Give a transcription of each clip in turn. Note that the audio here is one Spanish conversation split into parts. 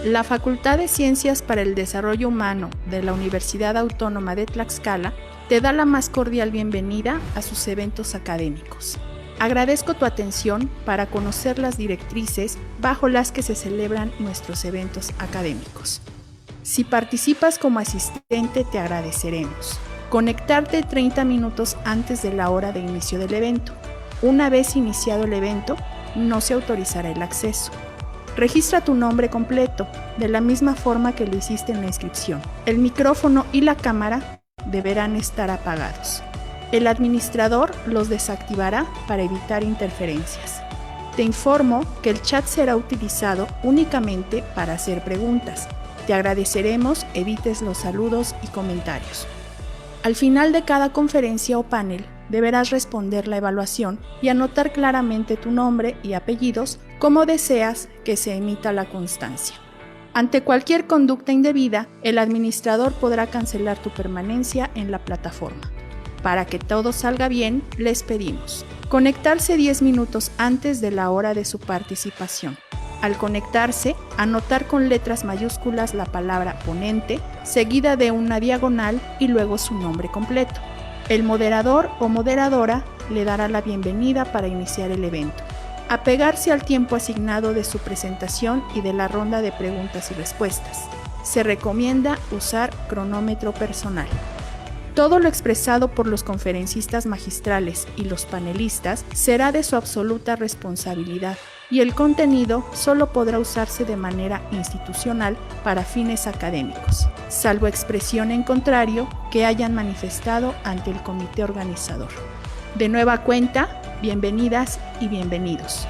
La Facultad de Ciencias para el Desarrollo Humano de la Universidad Autónoma de Tlaxcala te da la más cordial bienvenida a sus eventos académicos. Agradezco tu atención para conocer las directrices bajo las que se celebran nuestros eventos académicos. Si participas como asistente, te agradeceremos conectarte 30 minutos antes de la hora de inicio del evento. Una vez iniciado el evento, no se autorizará el acceso. Registra tu nombre completo, de la misma forma que lo hiciste en la inscripción. El micrófono y la cámara deberán estar apagados. El administrador los desactivará para evitar interferencias. Te informo que el chat será utilizado únicamente para hacer preguntas. Te agradeceremos evites los saludos y comentarios. Al final de cada conferencia o panel, deberás responder la evaluación y anotar claramente tu nombre y apellidos como deseas que se emita la constancia. Ante cualquier conducta indebida, el administrador podrá cancelar tu permanencia en la plataforma. Para que todo salga bien, les pedimos conectarse 10 minutos antes de la hora de su participación. Al conectarse, anotar con letras mayúsculas la palabra ponente, seguida de una diagonal y luego su nombre completo. El moderador o moderadora le dará la bienvenida para iniciar el evento. Apegarse al tiempo asignado de su presentación y de la ronda de preguntas y respuestas. Se recomienda usar cronómetro personal. Todo lo expresado por los conferencistas magistrales y los panelistas será de su absoluta responsabilidad y el contenido solo podrá usarse de manera institucional para fines académicos, salvo expresión en contrario que hayan manifestado ante el comité organizador. De nueva cuenta, bienvenidas y bienvenidos.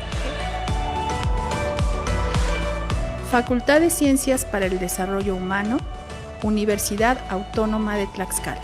Facultad de Ciencias para el Desarrollo Humano, Universidad Autónoma de Tlaxcala.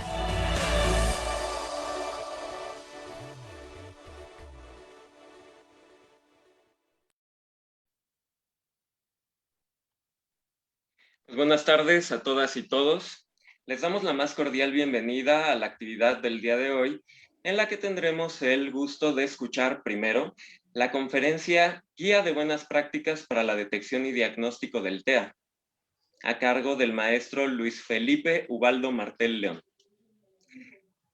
Pues buenas tardes a todas y todos. Les damos la más cordial bienvenida a la actividad del día de hoy, en la que tendremos el gusto de escuchar primero la conferencia Guía de Buenas Prácticas para la Detección y Diagnóstico del TEA, a cargo del maestro Luis Felipe Ubaldo Martel León.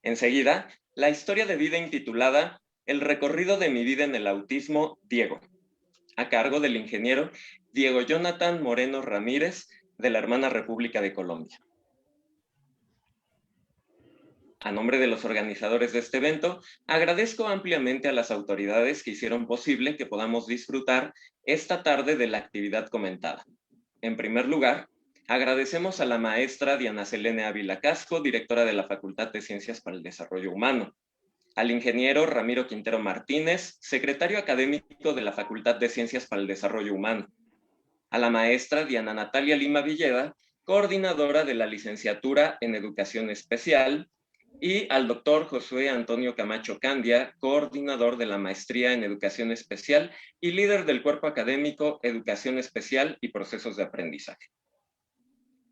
Enseguida, la historia de vida intitulada El recorrido de mi vida en el autismo, Diego, a cargo del ingeniero Diego Jonathan Moreno Ramírez, de la hermana República de Colombia. A nombre de los organizadores de este evento, agradezco ampliamente a las autoridades que hicieron posible que podamos disfrutar esta tarde de la actividad comentada. En primer lugar, agradecemos a la maestra Diana Selene Ávila Casco, directora de la Facultad de Ciencias para el Desarrollo Humano, al ingeniero Ramiro Quintero Martínez, secretario académico de la Facultad de Ciencias para el Desarrollo Humano, a la maestra Diana Natalia Lima Villeda, coordinadora de la licenciatura en Educación Especial, y al doctor Josué Antonio Camacho Candia, coordinador de la maestría en Educación Especial y líder del cuerpo académico Educación Especial y Procesos de Aprendizaje.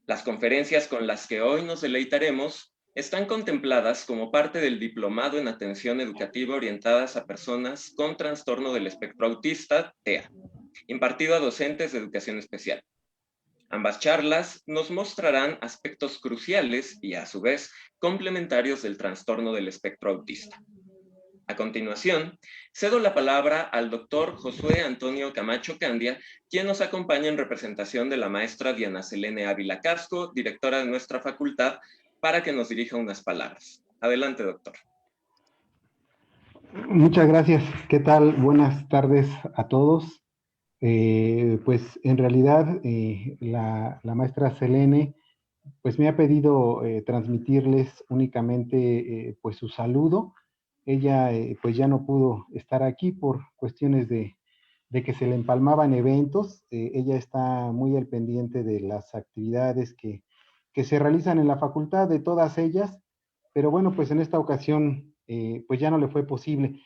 Las conferencias con las que hoy nos deleitaremos están contempladas como parte del Diplomado en Atención Educativa Orientadas a Personas con Trastorno del Espectro Autista, TEA, impartido a docentes de educación especial. Ambas charlas nos mostrarán aspectos cruciales y, a su vez, complementarios del trastorno del espectro autista. A continuación, cedo la palabra al doctor Josué Antonio Camacho Candia, quien nos acompaña en representación de la maestra Diana Selene Ávila Casco, directora de nuestra facultad, para que nos dirija unas palabras. Adelante, doctor. Muchas gracias. ¿Qué tal? Buenas tardes a todos. Pues en realidad la maestra Selene pues me ha pedido transmitirles únicamente pues su saludo. Ella pues ya no pudo estar aquí por cuestiones de que se le empalmaban eventos. Ella está muy al pendiente de las actividades que se realizan en la facultad, de todas ellas, pero bueno, pues en esta ocasión pues ya no le fue posible.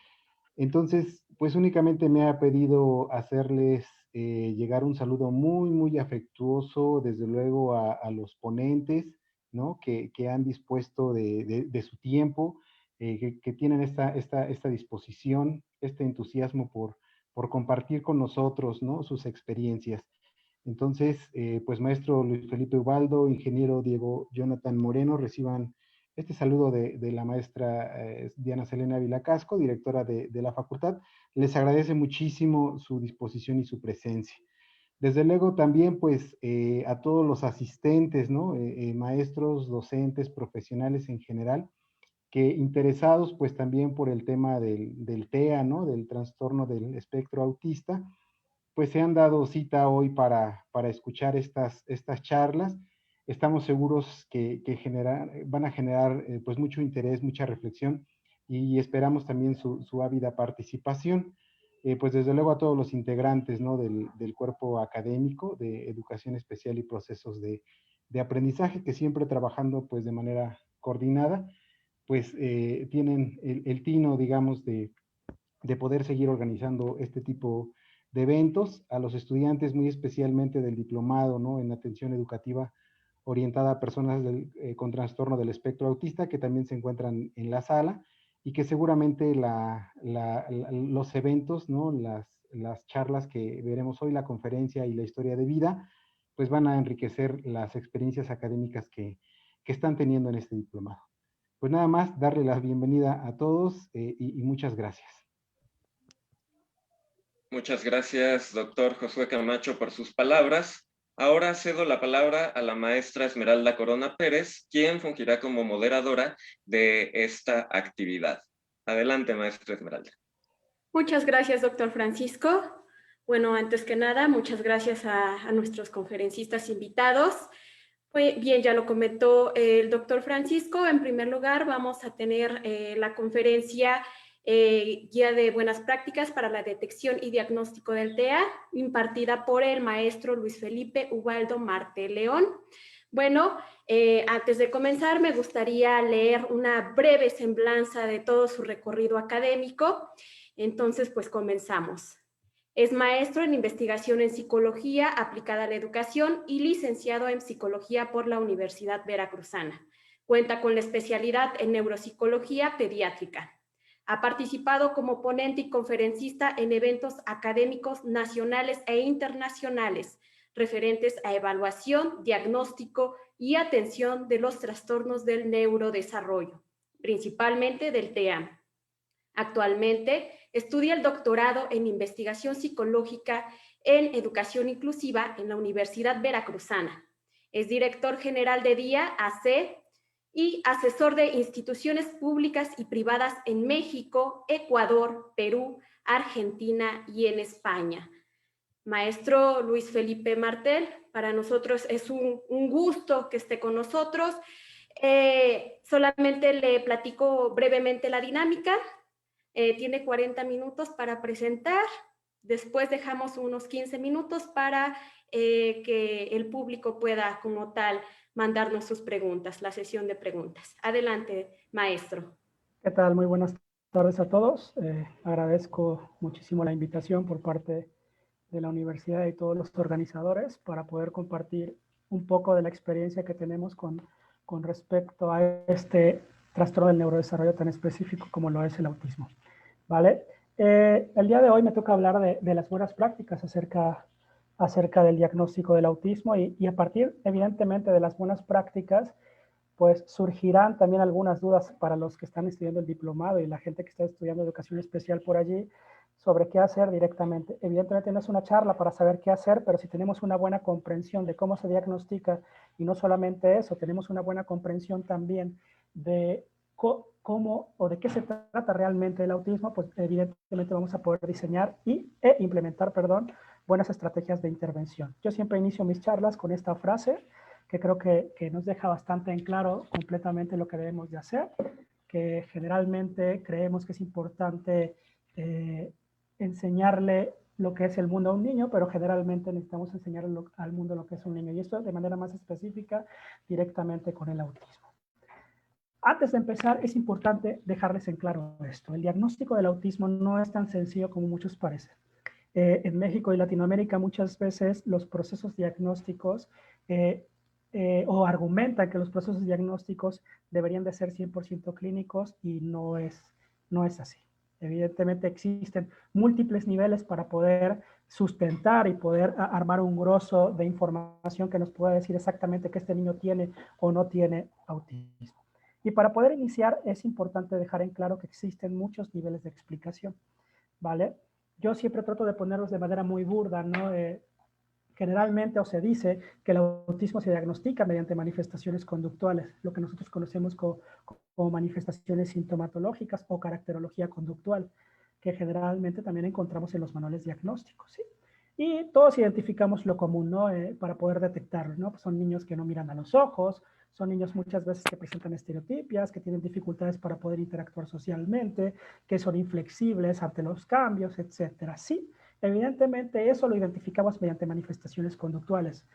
Entonces, pues únicamente me ha pedido hacerles llegar un saludo muy, muy afectuoso, desde luego a los ponentes, ¿no? Que han dispuesto de su tiempo, que tienen esta disposición, este entusiasmo por compartir con nosotros, ¿no? Sus experiencias. Entonces, pues maestro Luis Felipe Ubaldo, ingeniero Diego Jonathan Moreno, reciban este saludo de la maestra Diana Selena Vilacasco, directora de la facultad. Les agradece muchísimo su disposición y su presencia. Desde luego también, pues, a todos los asistentes, ¿no? Maestros, docentes, profesionales en general, que interesados, pues, también por el tema del TEA, ¿no? Del trastorno del espectro autista, pues se han dado cita hoy para escuchar estas charlas. Estamos seguros que van a generar pues mucho interés, mucha reflexión y esperamos también su ávida participación. Pues desde luego a todos los integrantes, ¿no? del cuerpo académico de educación especial y procesos de aprendizaje que siempre trabajando pues de manera coordinada, pues tienen el tino, digamos, de poder seguir organizando este tipo de eventos, a los estudiantes muy especialmente del diplomado, ¿no? En atención educativa orientada a personas con trastorno del espectro autista que también se encuentran en la sala y que seguramente los eventos, ¿no? Las charlas que veremos hoy, la conferencia y la historia de vida, pues van a enriquecer las experiencias académicas que están teniendo en este diplomado. Pues nada más, darle la bienvenida a todos y muchas gracias. Muchas gracias, doctor Josué Camacho, por sus palabras. Ahora cedo la palabra a la maestra Esmeralda Corona Pérez, quien fungirá como moderadora de esta actividad. Adelante, maestra Esmeralda. Muchas gracias, doctor Francisco. Bueno, antes que nada, muchas gracias a nuestros conferencistas invitados. Pues bien, ya lo comentó el doctor Francisco. En primer lugar, vamos a tener la conferencia Guía de Buenas Prácticas para la Detección y Diagnóstico del TEA, impartida por el maestro Luis Felipe Ubaldo Marte León. Bueno, antes de comenzar, me gustaría leer una breve semblanza de todo su recorrido académico. Entonces, pues comenzamos. Es maestro en investigación en psicología aplicada a la educación y licenciado en psicología por la Universidad Veracruzana. Cuenta con la especialidad en neuropsicología pediátrica. Ha participado como ponente y conferencista en eventos académicos nacionales e internacionales referentes a evaluación, diagnóstico y atención de los trastornos del neurodesarrollo, principalmente del TEA. Actualmente estudia el doctorado en investigación psicológica en educación inclusiva en la Universidad Veracruzana. Es director general de DIA AC y asesor de instituciones públicas y privadas en México, Ecuador, Perú, Argentina y en España. Maestro Luis Felipe Martel, para nosotros es un gusto que esté con nosotros. Solamente le platico brevemente la dinámica. Tiene 40 minutos para presentar, después dejamos unos 15 minutos para que el público pueda como tal mandarnos sus preguntas, la sesión de preguntas. Adelante, maestro. ¿Qué tal? Muy buenas tardes a todos. Agradezco muchísimo la invitación por parte de la universidad y todos los organizadores para poder compartir un poco de la experiencia que tenemos con respecto a este trastorno del neurodesarrollo tan específico como lo es el autismo. ¿Vale? El día de hoy me toca hablar de las buenas prácticas acerca del diagnóstico del autismo y a partir, evidentemente, de las buenas prácticas, pues surgirán también algunas dudas para los que están estudiando el diplomado y la gente que está estudiando educación especial por allí sobre qué hacer directamente. Evidentemente no es una charla para saber qué hacer, pero si tenemos una buena comprensión de cómo se diagnostica y no solamente eso, tenemos una buena comprensión también de cómo o de qué se trata realmente el autismo, pues evidentemente vamos a poder diseñar e implementar, buenas estrategias de intervención. Yo siempre inicio mis charlas con esta frase que creo que nos deja bastante en claro completamente lo que debemos de hacer, que generalmente creemos que es importante enseñarle lo que es el mundo a un niño, pero generalmente necesitamos enseñarle al mundo lo que es un niño, y esto de manera más específica directamente con el autismo. Antes de empezar, es importante dejarles en claro esto. El diagnóstico del autismo no es tan sencillo como muchos parecen. En México y Latinoamérica muchas veces los procesos diagnósticos o argumentan que los procesos diagnósticos deberían de ser 100% clínicos y no es así. Evidentemente existen múltiples niveles para poder sustentar y poder armar un grosso de información que nos pueda decir exactamente que este niño tiene o no tiene autismo. Y para poder iniciar es importante dejar en claro que existen muchos niveles de explicación, ¿vale? Yo siempre trato de ponerlos de manera muy burda, ¿no? Generalmente o se dice que el autismo se diagnostica mediante manifestaciones conductuales, lo que nosotros conocemos como manifestaciones sintomatológicas o caracterología conductual, que generalmente también encontramos en los manuales diagnósticos, ¿sí? Y todos identificamos lo común, ¿no? Para poder detectarlo, ¿no? Pues son niños que no miran a los ojos, son niños muchas veces que presentan estereotipias, que tienen dificultades para poder interactuar socialmente, que son inflexibles ante los cambios, etcétera. Sí, evidentemente eso lo identificamos mediante manifestaciones conductuales.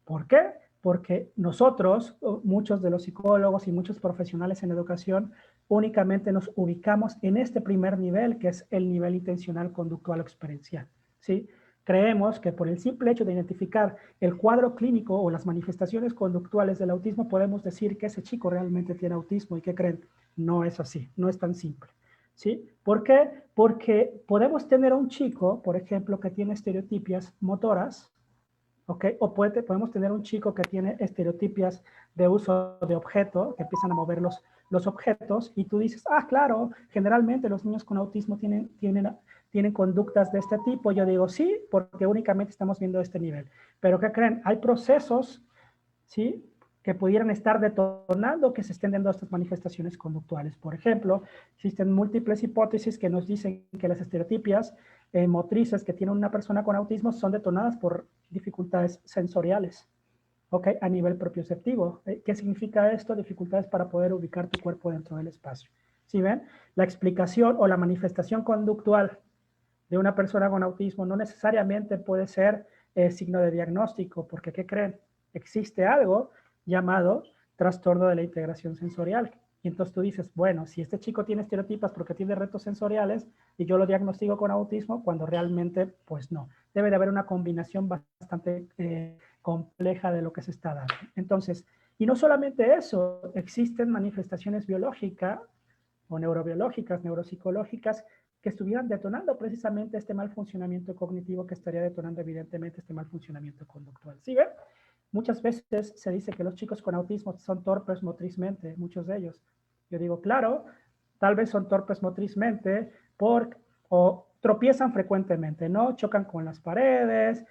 ¿Por qué? Porque nosotros, muchos de los psicólogos y muchos profesionales en educación, únicamente nos ubicamos en este primer nivel, que es el nivel intencional, conductual o experiencial, ¿sí? Creemos que por el simple hecho de identificar el cuadro clínico o las manifestaciones conductuales del autismo, podemos decir que ese chico realmente tiene autismo. ¿Y qué creen? No es así, no es tan simple, ¿sí? ¿Por qué? Porque podemos tener a un chico, por ejemplo, que tiene estereotipias motoras, ¿ok? O podemos tener un chico que tiene estereotipias de uso de objeto, que empiezan a mover los objetos, y tú dices, ah, claro, generalmente los niños con autismo tienen conductas de este tipo. Yo digo, sí, porque únicamente estamos viendo este nivel. Pero ¿qué creen? Hay procesos, ¿sí?, que pudieran estar detonando que se estén dando estas manifestaciones conductuales. Por ejemplo, existen múltiples hipótesis que nos dicen que las estereotipias motrices que tiene una persona con autismo son detonadas por dificultades sensoriales, ¿ok? A nivel propioceptivo. ¿Qué significa esto? Dificultades para poder ubicar tu cuerpo dentro del espacio. ¿Sí ven? La explicación o la manifestación conductual de una persona con autismo no necesariamente puede ser signo de diagnóstico, porque ¿qué creen? Existe algo llamado trastorno de la integración sensorial. Y entonces tú dices, bueno, si este chico tiene estereotipas porque tiene retos sensoriales y yo lo diagnostico con autismo, cuando realmente, pues no. Debe de haber una combinación bastante compleja de lo que se está dando. Entonces, y no solamente eso, existen manifestaciones biológicas o neurobiológicas, neuropsicológicas, que estuvieran detonando precisamente este mal funcionamiento cognitivo que estaría detonando evidentemente este mal funcionamiento conductual. ¿Sí ven? Muchas veces se dice que los chicos con autismo son torpes motrizmente, muchos de ellos. Yo digo, claro, tal vez son torpes motrizmente o tropiezan frecuentemente, ¿no? Chocan con las paredes,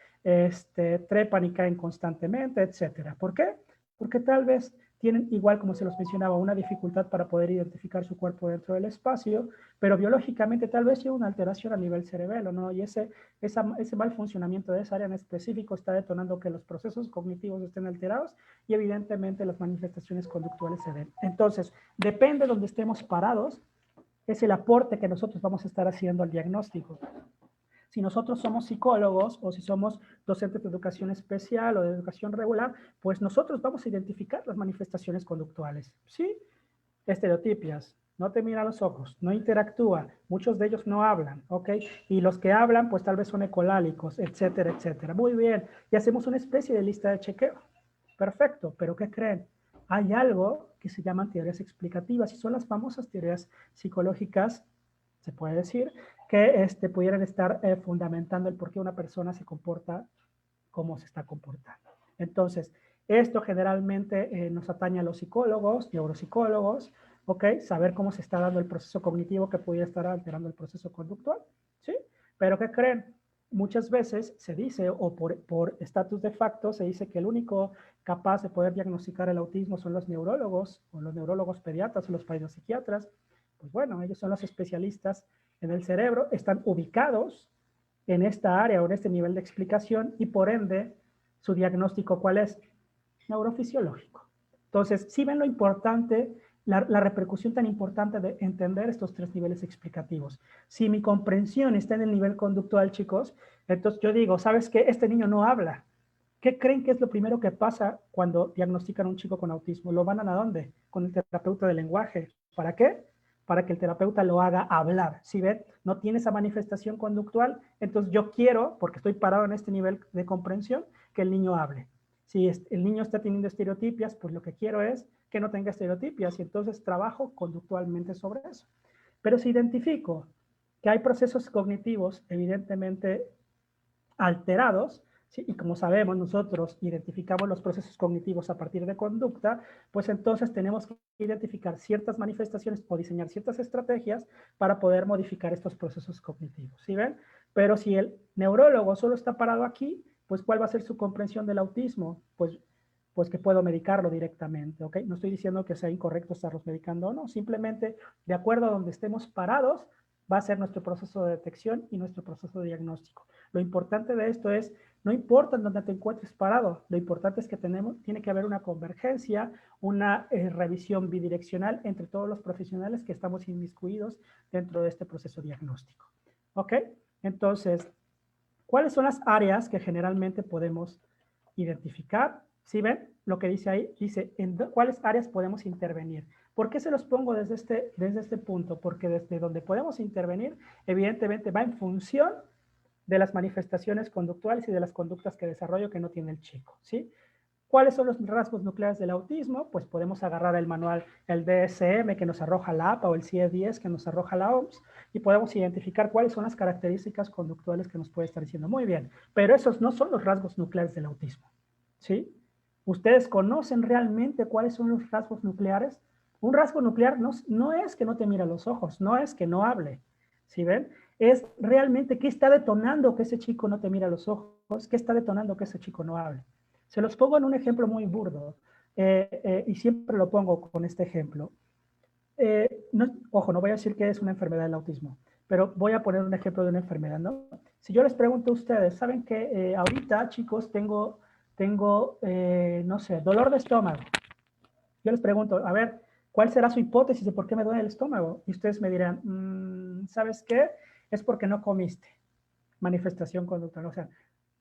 trepan y caen constantemente, etcétera. ¿Por qué? Porque tal vez tienen, igual como se los mencionaba, una dificultad para poder identificar su cuerpo dentro del espacio, pero biológicamente tal vez hay una alteración a nivel cerebelo, ¿no? Y ese mal funcionamiento de esa área en específico está detonando que los procesos cognitivos estén alterados y evidentemente las manifestaciones conductuales se den. Entonces, depende de donde estemos parados, es el aporte que nosotros vamos a estar haciendo al diagnóstico. Si nosotros somos psicólogos o si somos docentes de educación especial o de educación regular, pues nosotros vamos a identificar las manifestaciones conductuales, ¿sí? Estereotipias, no te mira a los ojos, no interactúa, muchos de ellos no hablan, ¿ok? Y los que hablan, pues tal vez son ecolálicos, etcétera, etcétera. Muy bien, y hacemos una especie de lista de chequeo. Perfecto, pero ¿qué creen? Hay algo que se llaman teorías explicativas y son las famosas teorías psicológicas, se puede decir, que pudieran estar fundamentando el por qué una persona se comporta como se está comportando. Entonces, esto generalmente nos atañe a los psicólogos, neuropsicólogos, ¿ok? Saber cómo se está dando el proceso cognitivo que pudiera estar alterando el proceso conductual, ¿sí? Pero ¿qué creen? Muchas veces se dice, o por estatus de facto, se dice que el único capaz de poder diagnosticar el autismo son los neurólogos, o los neurólogos pediatras, o los psiquiatras. Pues bueno, ellos son los especialistas en el cerebro, están ubicados en esta área o en este nivel de explicación y por ende su diagnóstico, ¿cuál es? Neurofisiológico. Entonces, sí ven lo importante, la repercusión tan importante de entender estos tres niveles explicativos. Si mi comprensión está en el nivel conductual, chicos, entonces yo digo, ¿sabes qué? Este niño no habla. ¿Qué creen que es lo primero que pasa cuando diagnostican a un chico con autismo? ¿Lo mandan a dónde? Con el terapeuta de lenguaje. ¿Para qué? Para que el terapeuta lo haga hablar. Si ven, no tiene esa manifestación conductual, entonces yo quiero, porque estoy parado en este nivel de comprensión, que el niño hable. Si el niño está teniendo estereotipias, pues lo que quiero es que no tenga estereotipias y entonces trabajo conductualmente sobre eso. Pero si identifico que hay procesos cognitivos evidentemente alterados, ¿sí? Y como sabemos, nosotros identificamos los procesos cognitivos a partir de conducta, pues entonces tenemos que identificar ciertas manifestaciones o diseñar ciertas estrategias para poder modificar estos procesos cognitivos, ¿sí ven? Pero si el neurólogo solo está parado aquí, pues ¿cuál va a ser su comprensión del autismo? Pues que puedo medicarlo directamente, ¿ok? No estoy diciendo que sea incorrecto estarlos medicando o no, simplemente de acuerdo a donde estemos parados, va a ser nuestro proceso de detección y nuestro proceso de diagnóstico. Lo importante de esto es, no importa en dónde te encuentres parado, lo importante es que tiene que haber una convergencia, una revisión bidireccional entre todos los profesionales que estamos inmiscuidos dentro de este proceso diagnóstico, ¿ok? Entonces, ¿cuáles son las áreas que generalmente podemos identificar? ¿Sí ven? Lo que dice ahí, dice, ¿en cuáles áreas podemos intervenir? ¿Por qué se los pongo desde este punto? Porque desde donde podemos intervenir, evidentemente va en función de las manifestaciones conductuales y de las conductas que desarrollo que no tiene el chico, ¿sí? ¿Cuáles son los rasgos nucleares del autismo? Pues podemos agarrar el manual, el DSM que nos arroja la APA o el CIE-10 que nos arroja la OMS y podemos identificar cuáles son las características conductuales que nos puede estar diciendo. Muy bien, pero esos no son los rasgos nucleares del autismo, ¿sí? ¿Ustedes conocen realmente cuáles son los rasgos nucleares? Un rasgo nuclear no es que no te mire a los ojos, no es que no hable, ¿sí ven? Es realmente qué está detonando que ese chico no te mire a los ojos, qué está detonando que ese chico no hable. Se los pongo en un ejemplo muy burdo y siempre lo pongo con este ejemplo. Ojo, no voy a decir que es una enfermedad del autismo, pero voy a poner un ejemplo de una enfermedad, ¿no? Si yo les pregunto a ustedes, ¿saben que ahorita, chicos, tengo no sé, dolor de estómago? Yo les pregunto, a ver, ¿cuál será su hipótesis de por qué me duele el estómago? Y ustedes me dirán, ¿sabes qué? Es porque no comiste. Manifestación conductual, o sea,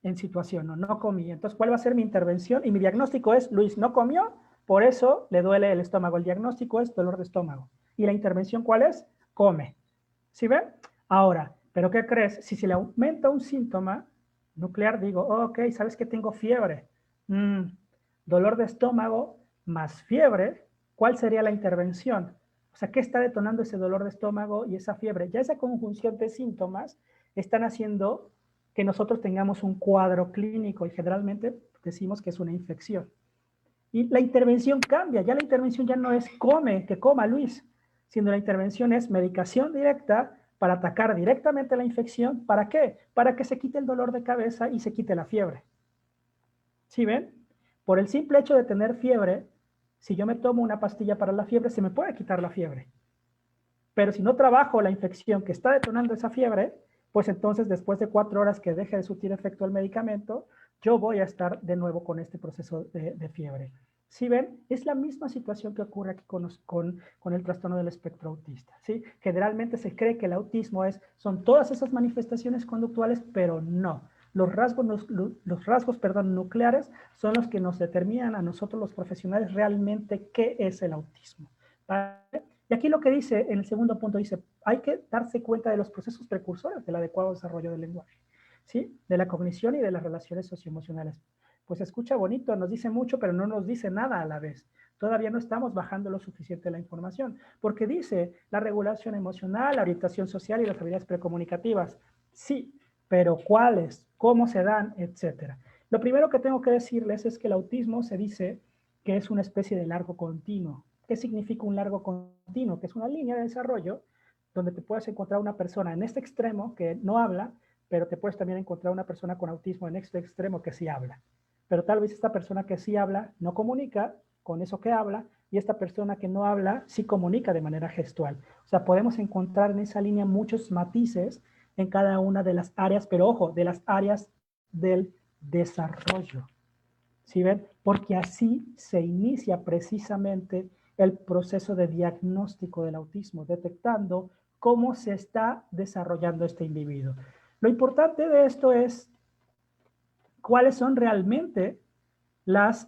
en situación, no comí. Entonces, ¿cuál va a ser mi intervención? Y mi diagnóstico es, Luis no comió, por eso le duele el estómago. El diagnóstico es dolor de estómago. ¿Y la intervención cuál es? Come. ¿Sí ven? Ahora, ¿pero qué crees? Si se le aumenta un síntoma nuclear, digo, ok, ¿sabes que tengo fiebre? Dolor de estómago más fiebre, ¿cuál sería la intervención? O sea, ¿qué está detonando ese dolor de estómago y esa fiebre? Ya esa conjunción de síntomas están haciendo que nosotros tengamos un cuadro clínico y generalmente decimos que es una infección. Y la intervención cambia, ya la intervención ya no es que coma Luis, sino la intervención es medicación directa para atacar directamente la infección. ¿Para qué? Para que se quite el dolor de cabeza y se quite la fiebre. ¿Sí ven? Por el simple hecho de tener fiebre, si yo me tomo una pastilla para la fiebre, se me puede quitar la fiebre. Pero si no trabajo la infección que está detonando esa fiebre, pues entonces después de 4 horas que deje de surtir efecto el medicamento, yo voy a estar de nuevo con este proceso de fiebre. ¿Sí ven? Es la misma situación que ocurre aquí con el trastorno del espectro autista, ¿sí? Generalmente se cree que el autismo son todas esas manifestaciones conductuales, pero no. Los rasgos nucleares son los que nos determinan a nosotros los profesionales realmente qué es el autismo, ¿vale? Y aquí lo que dice, en el segundo punto dice, hay que darse cuenta de los procesos precursores del adecuado desarrollo del lenguaje, ¿sí? De la cognición y de las relaciones socioemocionales. Pues se escucha bonito, nos dice mucho, pero no nos dice nada a la vez. Todavía no estamos bajando lo suficiente la información, porque dice la regulación emocional, la orientación social y las habilidades precomunicativas. Sí, pero ¿cuáles? ¿Cómo se dan? Etcétera. Lo primero que tengo que decirles es que el autismo se dice que es una especie de largo continuo. ¿Qué significa un largo continuo? Que es una línea de desarrollo donde te puedes encontrar una persona en este extremo que no habla, pero te puedes también encontrar una persona con autismo en este extremo que sí habla. Pero tal vez esta persona que sí habla no comunica con eso que habla y esta persona que no habla sí comunica de manera gestual. O sea, podemos encontrar en esa línea muchos matices en cada una de las áreas, pero ojo, de las áreas del desarrollo. ¿Sí ven? Porque así se inicia precisamente el proceso de diagnóstico del autismo, detectando cómo se está desarrollando este individuo. Lo importante de esto es cuáles son realmente los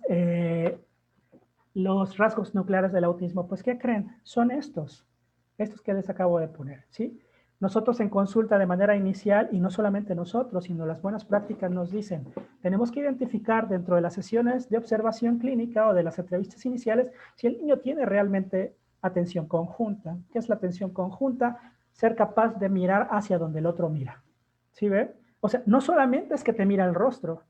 rasgos nucleares del autismo. Pues, ¿qué creen? Son estos que les acabo de poner, ¿sí? Nosotros en consulta de manera inicial, y no solamente nosotros, sino las buenas prácticas nos dicen, tenemos que identificar dentro de las sesiones de observación clínica o de las entrevistas iniciales si el niño tiene realmente atención conjunta. ¿Qué es la atención conjunta? Ser capaz de mirar hacia donde el otro mira. ¿Sí ve? O sea, no solamente es que te mira el rostro,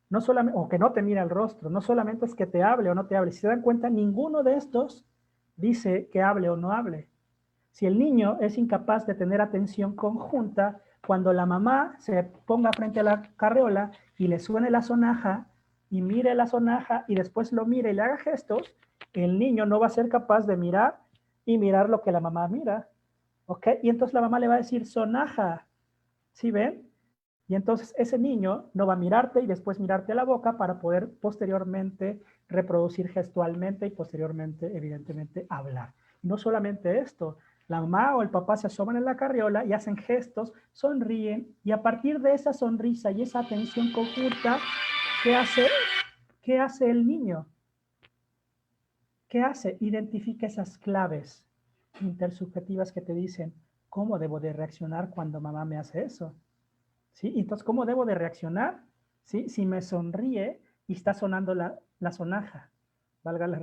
no solamente, o que no te mira el rostro, no solamente es que te hable o no te hable. Si se dan cuenta, ninguno de estos dice que hable o no hable. Si el niño es incapaz de tener atención conjunta, cuando la mamá se ponga frente a la carriola y le suene la sonaja y mire la sonaja y después lo mire y le haga gestos, el niño no va a ser capaz de mirar y mirar lo que la mamá mira. ¿Ok? Y entonces la mamá le va a decir sonaja. ¿Sí ven? Y entonces ese niño no va a mirarte y después mirarte a la boca para poder posteriormente reproducir gestualmente y posteriormente, evidentemente, hablar. Y no solamente esto, la mamá o el papá se asoman en la carriola y hacen gestos, sonríen, y a partir de esa sonrisa y esa atención conjunta, ¿qué hace? ¿Qué hace el niño? ¿Qué hace? Identifica esas claves intersubjetivas que te dicen, ¿cómo debo de reaccionar cuando mamá me hace eso? ¿Sí? Entonces, ¿cómo debo de reaccionar? ¿Sí? Si me sonríe y está sonando la sonaja, valga la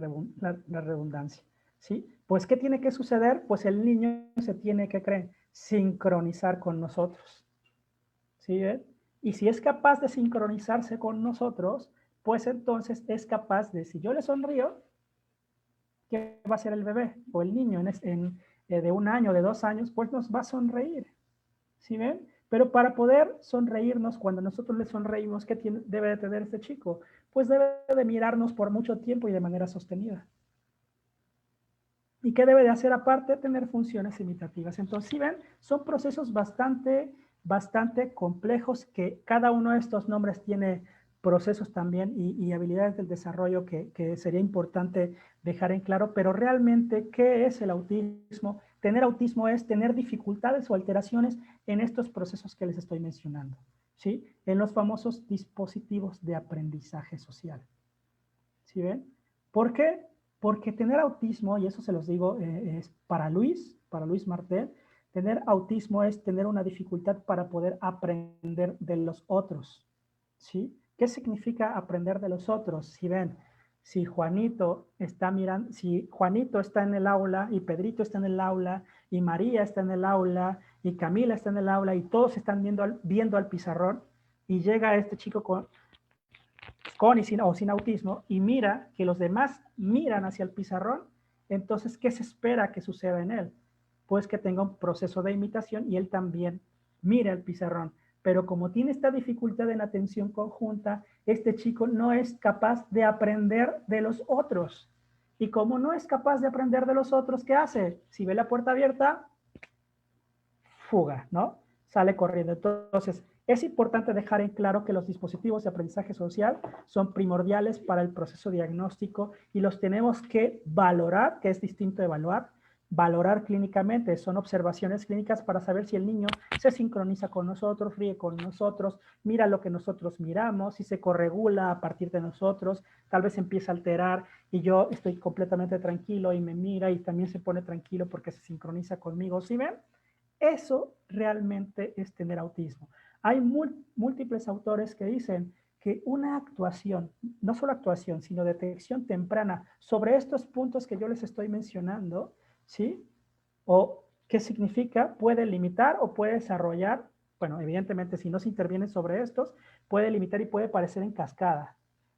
redundancia. ¿Sí? Pues, ¿qué tiene que suceder? Pues el niño se tiene que, ¿creen? Sincronizar con nosotros. ¿Sí? Y si es capaz de sincronizarse con nosotros, pues entonces es capaz de, si yo le sonrío, ¿qué va a hacer el bebé o el niño de 1 año, de 2 años? Pues nos va a sonreír. ¿Sí ven? Pero para poder sonreírnos, cuando nosotros le sonreímos, ¿qué debe de tener este chico? Pues debe de mirarnos por mucho tiempo y de manera sostenida. ¿Y qué debe de hacer aparte? Tener funciones imitativas. Entonces, ¿sí ven? Son procesos bastante complejos, que cada uno de estos nombres tiene procesos también y habilidades del desarrollo que sería importante dejar en claro. Pero realmente, ¿qué es el autismo? Tener autismo es tener dificultades o alteraciones en estos procesos que les estoy mencionando, ¿sí? En los famosos dispositivos de aprendizaje social. ¿Sí ven? ¿Por qué? Porque tener autismo, y eso se los digo, es para Luis Martel, tener autismo es tener una dificultad para poder aprender de los otros, ¿sí? ¿Qué significa aprender de los otros? Si ven, si Juanito está mirando, si Juanito está en el aula y Pedrito está en el aula y María está en el aula y Camila está en el aula y todos están viendo al pizarrón, y llega este chico con y sin autismo y mira que los demás miran hacia el pizarrón, entonces, ¿qué se espera que suceda en él? Pues que tenga un proceso de imitación y él también mire al pizarrón. Pero como tiene esta dificultad en atención conjunta, este chico no es capaz de aprender de los otros. Y como no es capaz de aprender de los otros, ¿qué hace? Si ve la puerta abierta, fuga, ¿no? Sale corriendo. Entonces, es importante dejar en claro que los dispositivos de aprendizaje social son primordiales para el proceso diagnóstico y los tenemos que valorar, que es distinto de evaluar, valorar clínicamente. Son observaciones clínicas para saber si el niño se sincroniza con nosotros, ríe con nosotros, mira lo que nosotros miramos, si se corregula a partir de nosotros, tal vez empieza a alterar y yo estoy completamente tranquilo y me mira y también se pone tranquilo porque se sincroniza conmigo. ¿Sí ven? Eso realmente es tener autismo. Hay múltiples autores que dicen que una actuación, no solo actuación, sino detección temprana sobre estos puntos que yo les estoy mencionando, ¿sí? O qué significa, puede limitar o puede desarrollar, bueno, evidentemente si no se interviene sobre estos, puede limitar y puede parecer en cascada.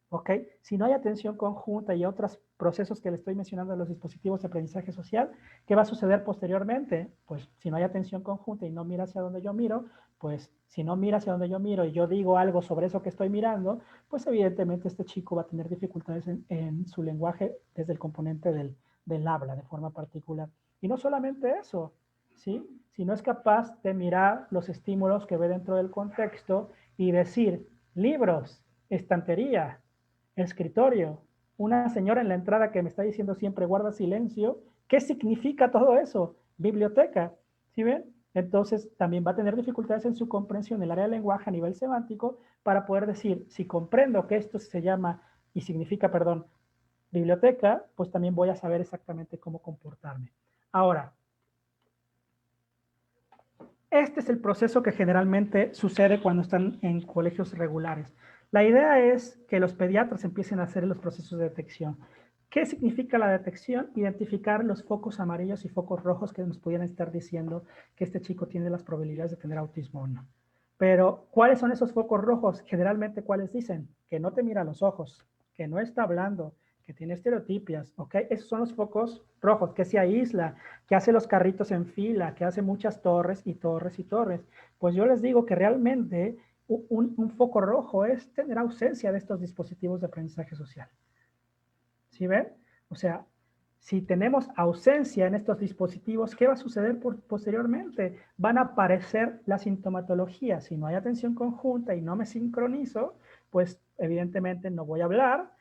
¿Ok? Si no hay atención conjunta y otros procesos que le estoy mencionando en los dispositivos de aprendizaje social, ¿qué va a suceder posteriormente? Pues si no hay atención conjunta y no mira hacia donde yo miro, pues si no mira hacia donde yo miro y yo digo algo sobre eso que estoy mirando, pues evidentemente este chico va a tener dificultades en su lenguaje desde el componente del habla de forma particular. Y no solamente eso, ¿sí? Si no es capaz de mirar los estímulos que ve dentro del contexto y decir, libros, estantería, escritorio, una señora en la entrada que me está diciendo siempre guarda silencio. ¿Qué significa todo eso? Biblioteca, ¿sí ven? Entonces también va a tener dificultades en su comprensión del área del lenguaje a nivel semántico para poder decir, si comprendo que esto se llama y significa, perdón, biblioteca, pues también voy a saber exactamente cómo comportarme. Ahora, este es el proceso que generalmente sucede cuando están en colegios regulares. La idea es que los pediatras empiecen a hacer los procesos de detección. ¿Qué significa la detección? Identificar los focos amarillos y focos rojos que nos pudieran estar diciendo que este chico tiene las probabilidades de tener autismo o no. Pero, ¿cuáles son esos focos rojos? Generalmente, ¿cuáles dicen? Que no te mira a los ojos, que no está hablando, que tiene estereotipias, ¿ok? Esos son los focos rojos, que se aísla, que hace los carritos en fila, que hace muchas torres y torres y torres. Pues yo les digo que realmente un foco rojo es tener ausencia de estos dispositivos de aprendizaje social. ¿Sí ven? O sea, si tenemos ausencia en estos dispositivos, ¿qué va a suceder posteriormente? Van a aparecer la sintomatología. Si no hay atención conjunta y no me sincronizo, pues evidentemente no voy a hablar.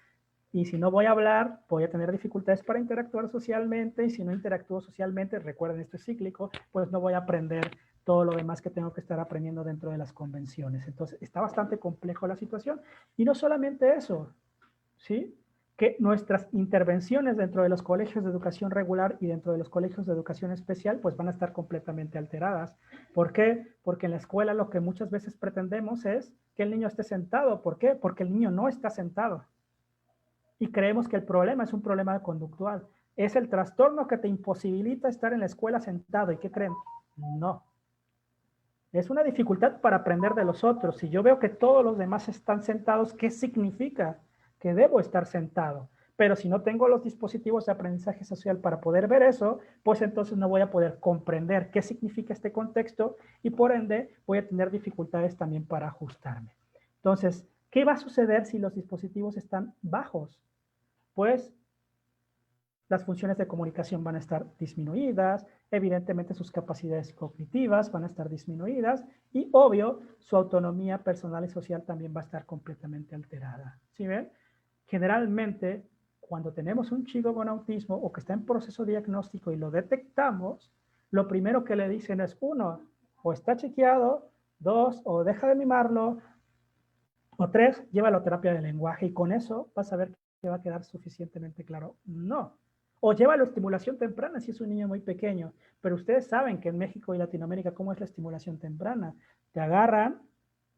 Y si no voy a hablar, voy a tener dificultades para interactuar socialmente. Y si no interactúo socialmente, recuerden, esto es cíclico, pues no voy a aprender todo lo demás que tengo que estar aprendiendo dentro de las convenciones. Entonces, está bastante complejo la situación. Y no solamente eso, ¿sí? Que nuestras intervenciones dentro de los colegios de educación regular y dentro de los colegios de educación especial, pues van a estar completamente alteradas. ¿Por qué? Porque en la escuela lo que muchas veces pretendemos es que el niño esté sentado. ¿Por qué? Porque el niño no está sentado. Y creemos que el problema es un problema conductual. Es el trastorno que te imposibilita estar en la escuela sentado. ¿Y qué creen? No. Es una dificultad para aprender de los otros. Si yo veo que todos los demás están sentados, ¿qué significa? Que debo estar sentado. Pero si no tengo los dispositivos de aprendizaje social para poder ver eso, pues entonces no voy a poder comprender qué significa este contexto y por ende voy a tener dificultades también para ajustarme. Entonces, ¿qué va a suceder si los dispositivos están bajos? Pues las funciones de comunicación van a estar disminuidas, evidentemente sus capacidades cognitivas van a estar disminuidas y obvio su autonomía personal y social también va a estar completamente alterada. ¿Sí ven? Generalmente cuando tenemos un chico con autismo o que está en proceso diagnóstico y lo detectamos, lo primero que le dicen es 1, o está chequeado, 2, o deja de mimarlo, o 3, llévalo a terapia de lenguaje y con eso vas a ver que va a quedar suficientemente claro. No. O llévalo a estimulación temprana si es un niño muy pequeño. Pero ustedes saben que en México y Latinoamérica, ¿cómo es la estimulación temprana? Te agarran,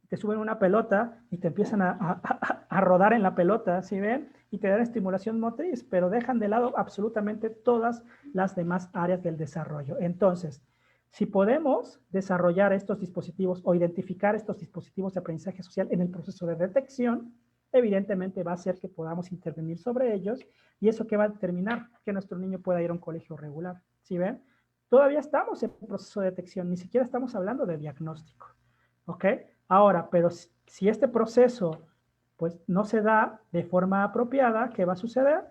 te suben una pelota y te empiezan a rodar en la pelota, ¿sí ven? Y te dan estimulación motriz, pero dejan de lado absolutamente todas las demás áreas del desarrollo. Entonces, si podemos desarrollar estos dispositivos o identificar estos dispositivos de aprendizaje social en el proceso de detección, evidentemente va a hacer que podamos intervenir sobre ellos y eso que va a determinar que nuestro niño pueda ir a un colegio regular. ¿Sí ven? Todavía estamos en proceso de detección, ni siquiera estamos hablando de diagnóstico. ¿Ok? Ahora, pero si este proceso pues no se da de forma apropiada, ¿qué va a suceder?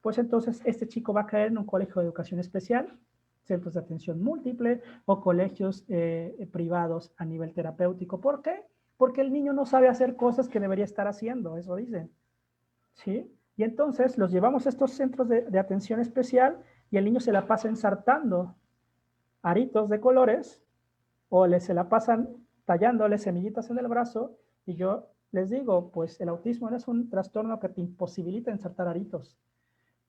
Pues entonces este chico va a caer en un colegio de educación especial, centros de atención múltiple o colegios privados a nivel terapéutico. ¿Por qué? Porque el niño no sabe hacer cosas que debería estar haciendo, eso dicen. ¿Sí? Y entonces los llevamos a estos centros de atención especial y el niño se la pasa ensartando aritos de colores o se la pasan tallándole semillitas en el brazo y yo les digo, pues el autismo no es un trastorno que te imposibilita ensartar aritos.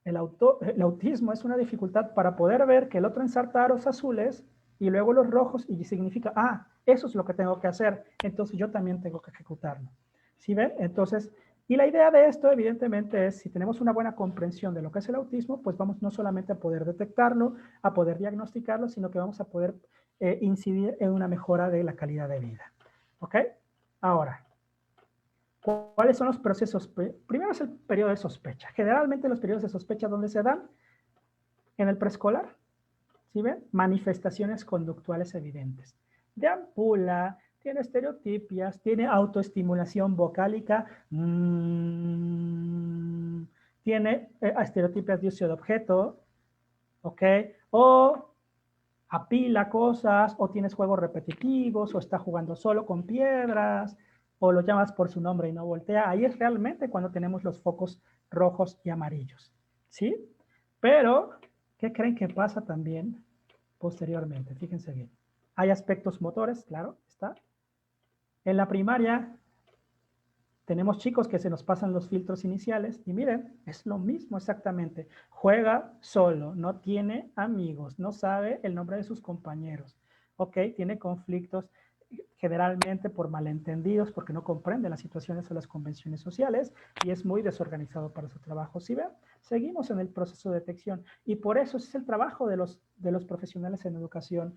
El autismo es una dificultad para poder ver que el otro ensarta aros azules y luego los rojos y significa, eso es lo que tengo que hacer, entonces yo también tengo que ejecutarlo. ¿Sí ven? Entonces, y la idea de esto evidentemente es, si tenemos una buena comprensión de lo que es el autismo, pues vamos no solamente a poder detectarlo, a poder diagnosticarlo, sino que vamos a poder incidir en una mejora de la calidad de vida. ¿Ok? Ahora, ¿cuáles son los procesos? Primero es el periodo de sospecha. Generalmente los periodos de sospecha, ¿dónde se dan? En el preescolar. ¿Sí ven? Manifestaciones conductuales evidentes. De ampula, tiene estereotipias, tiene autoestimulación vocálica, tiene estereotipias de uso de objeto, ¿ok? O apila cosas, o tienes juegos repetitivos, o está jugando solo con piedras, o lo llamas por su nombre y no voltea. Ahí es realmente cuando tenemos los focos rojos y amarillos, ¿sí? Pero, ¿qué creen que pasa también posteriormente? Fíjense bien. Hay aspectos motores, claro, está. En la primaria tenemos chicos que se nos pasan los filtros iniciales y miren, es lo mismo exactamente. Juega solo, no tiene amigos, no sabe el nombre de sus compañeros. Ok, tiene conflictos generalmente por malentendidos, porque no comprende las situaciones o las convenciones sociales y es muy desorganizado para su trabajo. ¿Sí ven? Seguimos en el proceso de detección y por eso es el trabajo de los profesionales en educación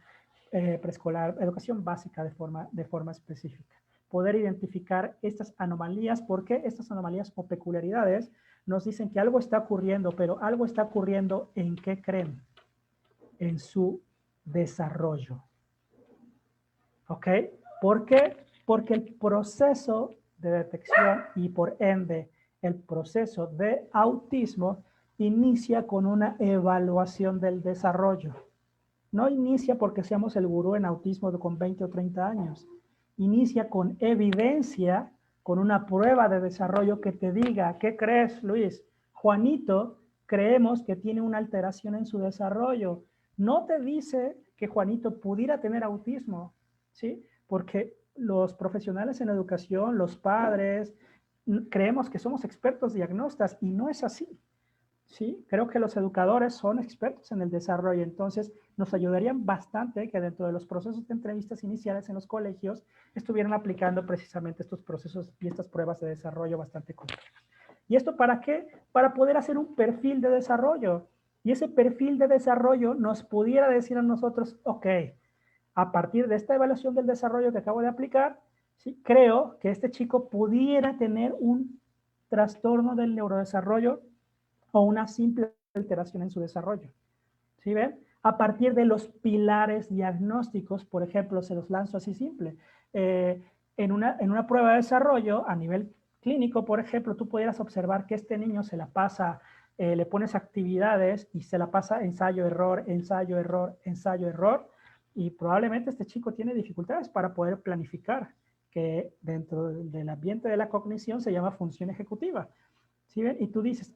preescolar, educación básica de forma específica. Poder identificar estas anomalías, porque estas anomalías o peculiaridades nos dicen que algo está ocurriendo, pero algo está ocurriendo ¿en qué creen? En su desarrollo. ¿Ok? ¿Por qué? Porque el proceso de detección y por ende el proceso de autismo inicia con una evaluación del desarrollo. No inicia porque seamos el gurú en autismo con 20 o 30 años. Inicia con evidencia, con una prueba de desarrollo que te diga, ¿qué crees, Luis? Juanito, creemos que tiene una alteración en su desarrollo. No te dice que Juanito pudiera tener autismo, ¿sí? Porque los profesionales en educación, los padres, creemos que somos expertos diagnostas y no es así. Sí, creo que los educadores son expertos en el desarrollo, entonces nos ayudarían bastante que dentro de los procesos de entrevistas iniciales en los colegios estuvieran aplicando precisamente estos procesos y estas pruebas de desarrollo bastante complejas. ¿Y esto para qué? Para poder hacer un perfil de desarrollo. Y ese perfil de desarrollo nos pudiera decir a nosotros, ok, a partir de esta evaluación del desarrollo que acabo de aplicar, ¿sí? Creo que este chico pudiera tener un trastorno del neurodesarrollo o una simple alteración en su desarrollo. ¿Sí ven? A partir de los pilares diagnósticos, por ejemplo, se los lanzo así simple. En una prueba de desarrollo a nivel clínico, por ejemplo, tú pudieras observar que este niño se la pasa, le pones actividades y se la pasa ensayo, error, ensayo, error, ensayo, error, y probablemente este chico tiene dificultades para poder planificar, que dentro del ambiente de la cognición se llama función ejecutiva. ¿Sí ven? Y tú dices,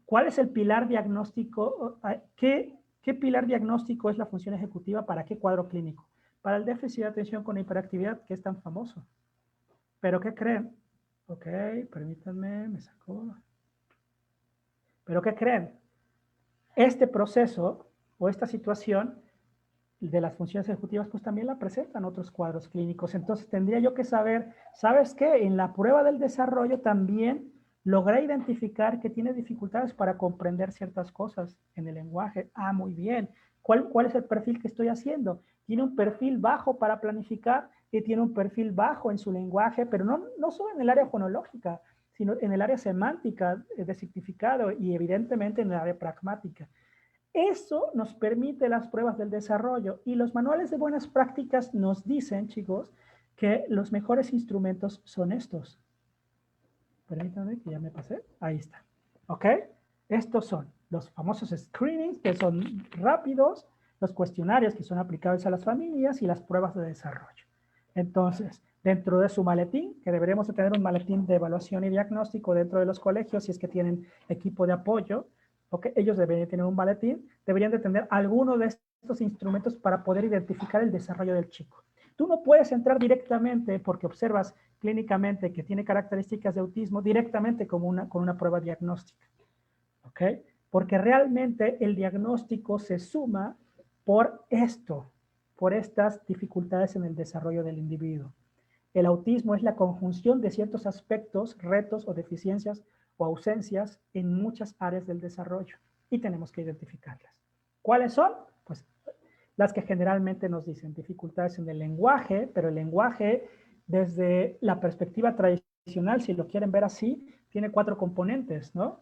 ¿cuál es el pilar diagnóstico? ¿Qué pilar diagnóstico es la función ejecutiva para qué cuadro clínico? Para el déficit de atención con hiperactividad, que es tan famoso. ¿Pero qué creen? Ok, permítanme, me sacó. ¿Pero qué creen? Este proceso o esta situación de las funciones ejecutivas, pues también la presentan otros cuadros clínicos. Entonces tendría yo que saber, ¿sabes qué? En la prueba del desarrollo también logré identificar que tiene dificultades para comprender ciertas cosas en el lenguaje. Muy bien. ¿Cuál es el perfil que estoy haciendo? Tiene un perfil bajo para planificar y tiene un perfil bajo en su lenguaje, pero no solo en el área fonológica, sino en el área semántica de significado y evidentemente en el área pragmática. Eso nos permite las pruebas del desarrollo y los manuales de buenas prácticas nos dicen, chicos, que los mejores instrumentos son estos. Permítanme que ya me pasé. Ahí está. ¿Ok? Estos son los famosos screenings, que son rápidos, los cuestionarios que son aplicables a las familias y las pruebas de desarrollo. Entonces, dentro de su maletín, que deberíamos de tener un maletín de evaluación y diagnóstico dentro de los colegios, si es que tienen equipo de apoyo, okay, ellos deberían tener un maletín, deberían de tener alguno de estos instrumentos para poder identificar el desarrollo del chico. Tú no puedes entrar directamente porque observas clínicamente que tiene características de autismo directamente con una prueba diagnóstica. ¿Ok? Porque realmente el diagnóstico se suma por esto, por estas dificultades en el desarrollo del individuo. El autismo es la conjunción de ciertos aspectos, retos o deficiencias o ausencias en muchas áreas del desarrollo y tenemos que identificarlas. ¿Cuáles son? Pues las que generalmente nos dicen dificultades en el lenguaje, pero el lenguaje desde la perspectiva tradicional, si lo quieren ver así, tiene 4 componentes, ¿no?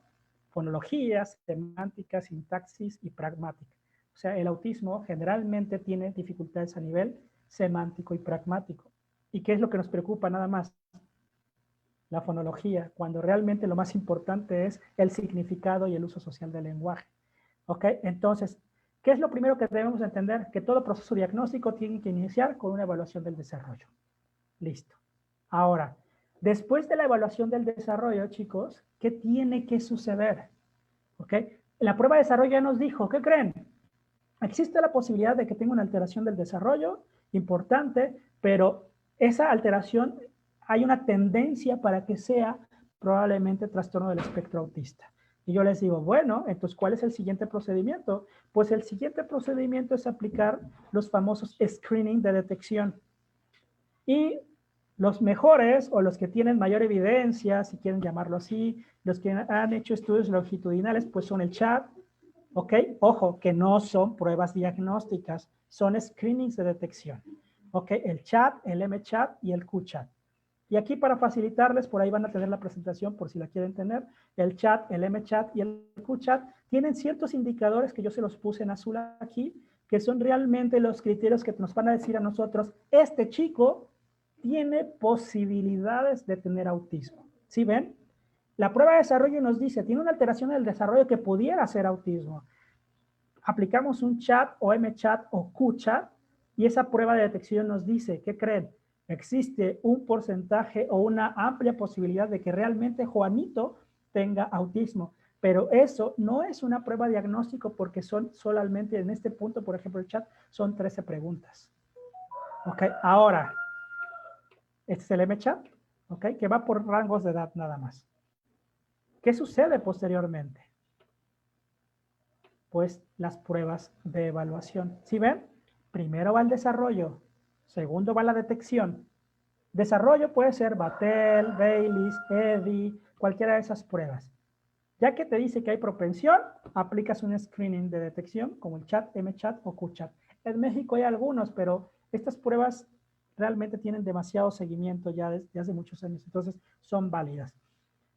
Fonología, semántica, sintaxis y pragmática. O sea, el autismo generalmente tiene dificultades a nivel semántico y pragmático. ¿Y qué es lo que nos preocupa nada más? La fonología, cuando realmente lo más importante es el significado y el uso social del lenguaje. ¿Ok? Entonces, ¿qué es lo primero que debemos entender? Que todo proceso diagnóstico tiene que iniciar con una evaluación del desarrollo. Listo. Ahora, después de la evaluación del desarrollo, chicos, ¿qué tiene que suceder? ¿Ok? La prueba de desarrollo ya nos dijo, ¿qué creen? Existe la posibilidad de que tenga una alteración del desarrollo importante, pero esa alteración hay una tendencia para que sea probablemente trastorno del espectro autista. Y yo les digo, bueno, entonces, ¿cuál es el siguiente procedimiento? Pues el siguiente procedimiento es aplicar los famosos screening de detección. Y los mejores, o los que tienen mayor evidencia, si quieren llamarlo así, los que han hecho estudios longitudinales, pues son el CHAD, ¿Ok? Ojo, que no son pruebas diagnósticas, son screenings de detección. ¿Ok? El chat, el MChat y el QChat. Y aquí para facilitarles, por ahí van a tener la presentación por si la quieren tener, el chat, el MChat y el QChat tienen ciertos indicadores que yo se los puse en azul aquí, que son realmente los criterios que nos van a decir a nosotros, este chico tiene posibilidades de tener autismo. ¿Sí ven? La prueba de desarrollo nos dice, tiene una alteración del desarrollo que pudiera ser autismo. Aplicamos un chat o MChat o QChat y esa prueba de detección nos dice, ¿qué creen? Existe un porcentaje o una amplia posibilidad de que realmente Juanito tenga autismo. Pero eso no es una prueba diagnóstico porque son solamente en este punto, por ejemplo, el chat, son 13 preguntas. Ok, ahora, este es el MChat, ok, que va por rangos de edad nada más. ¿Qué sucede posteriormente? Pues las pruebas de evaluación. ¿Sí ven? Primero va el desarrollo, segundo va la detección. Desarrollo puede ser Battelle, Baylis, EDI, cualquiera de esas pruebas. Ya que te dice que hay propensión, aplicas un screening de detección como el chat, MChat o QChat. En México hay algunos, pero estas pruebas realmente tienen demasiado seguimiento ya desde hace muchos años, entonces son válidas.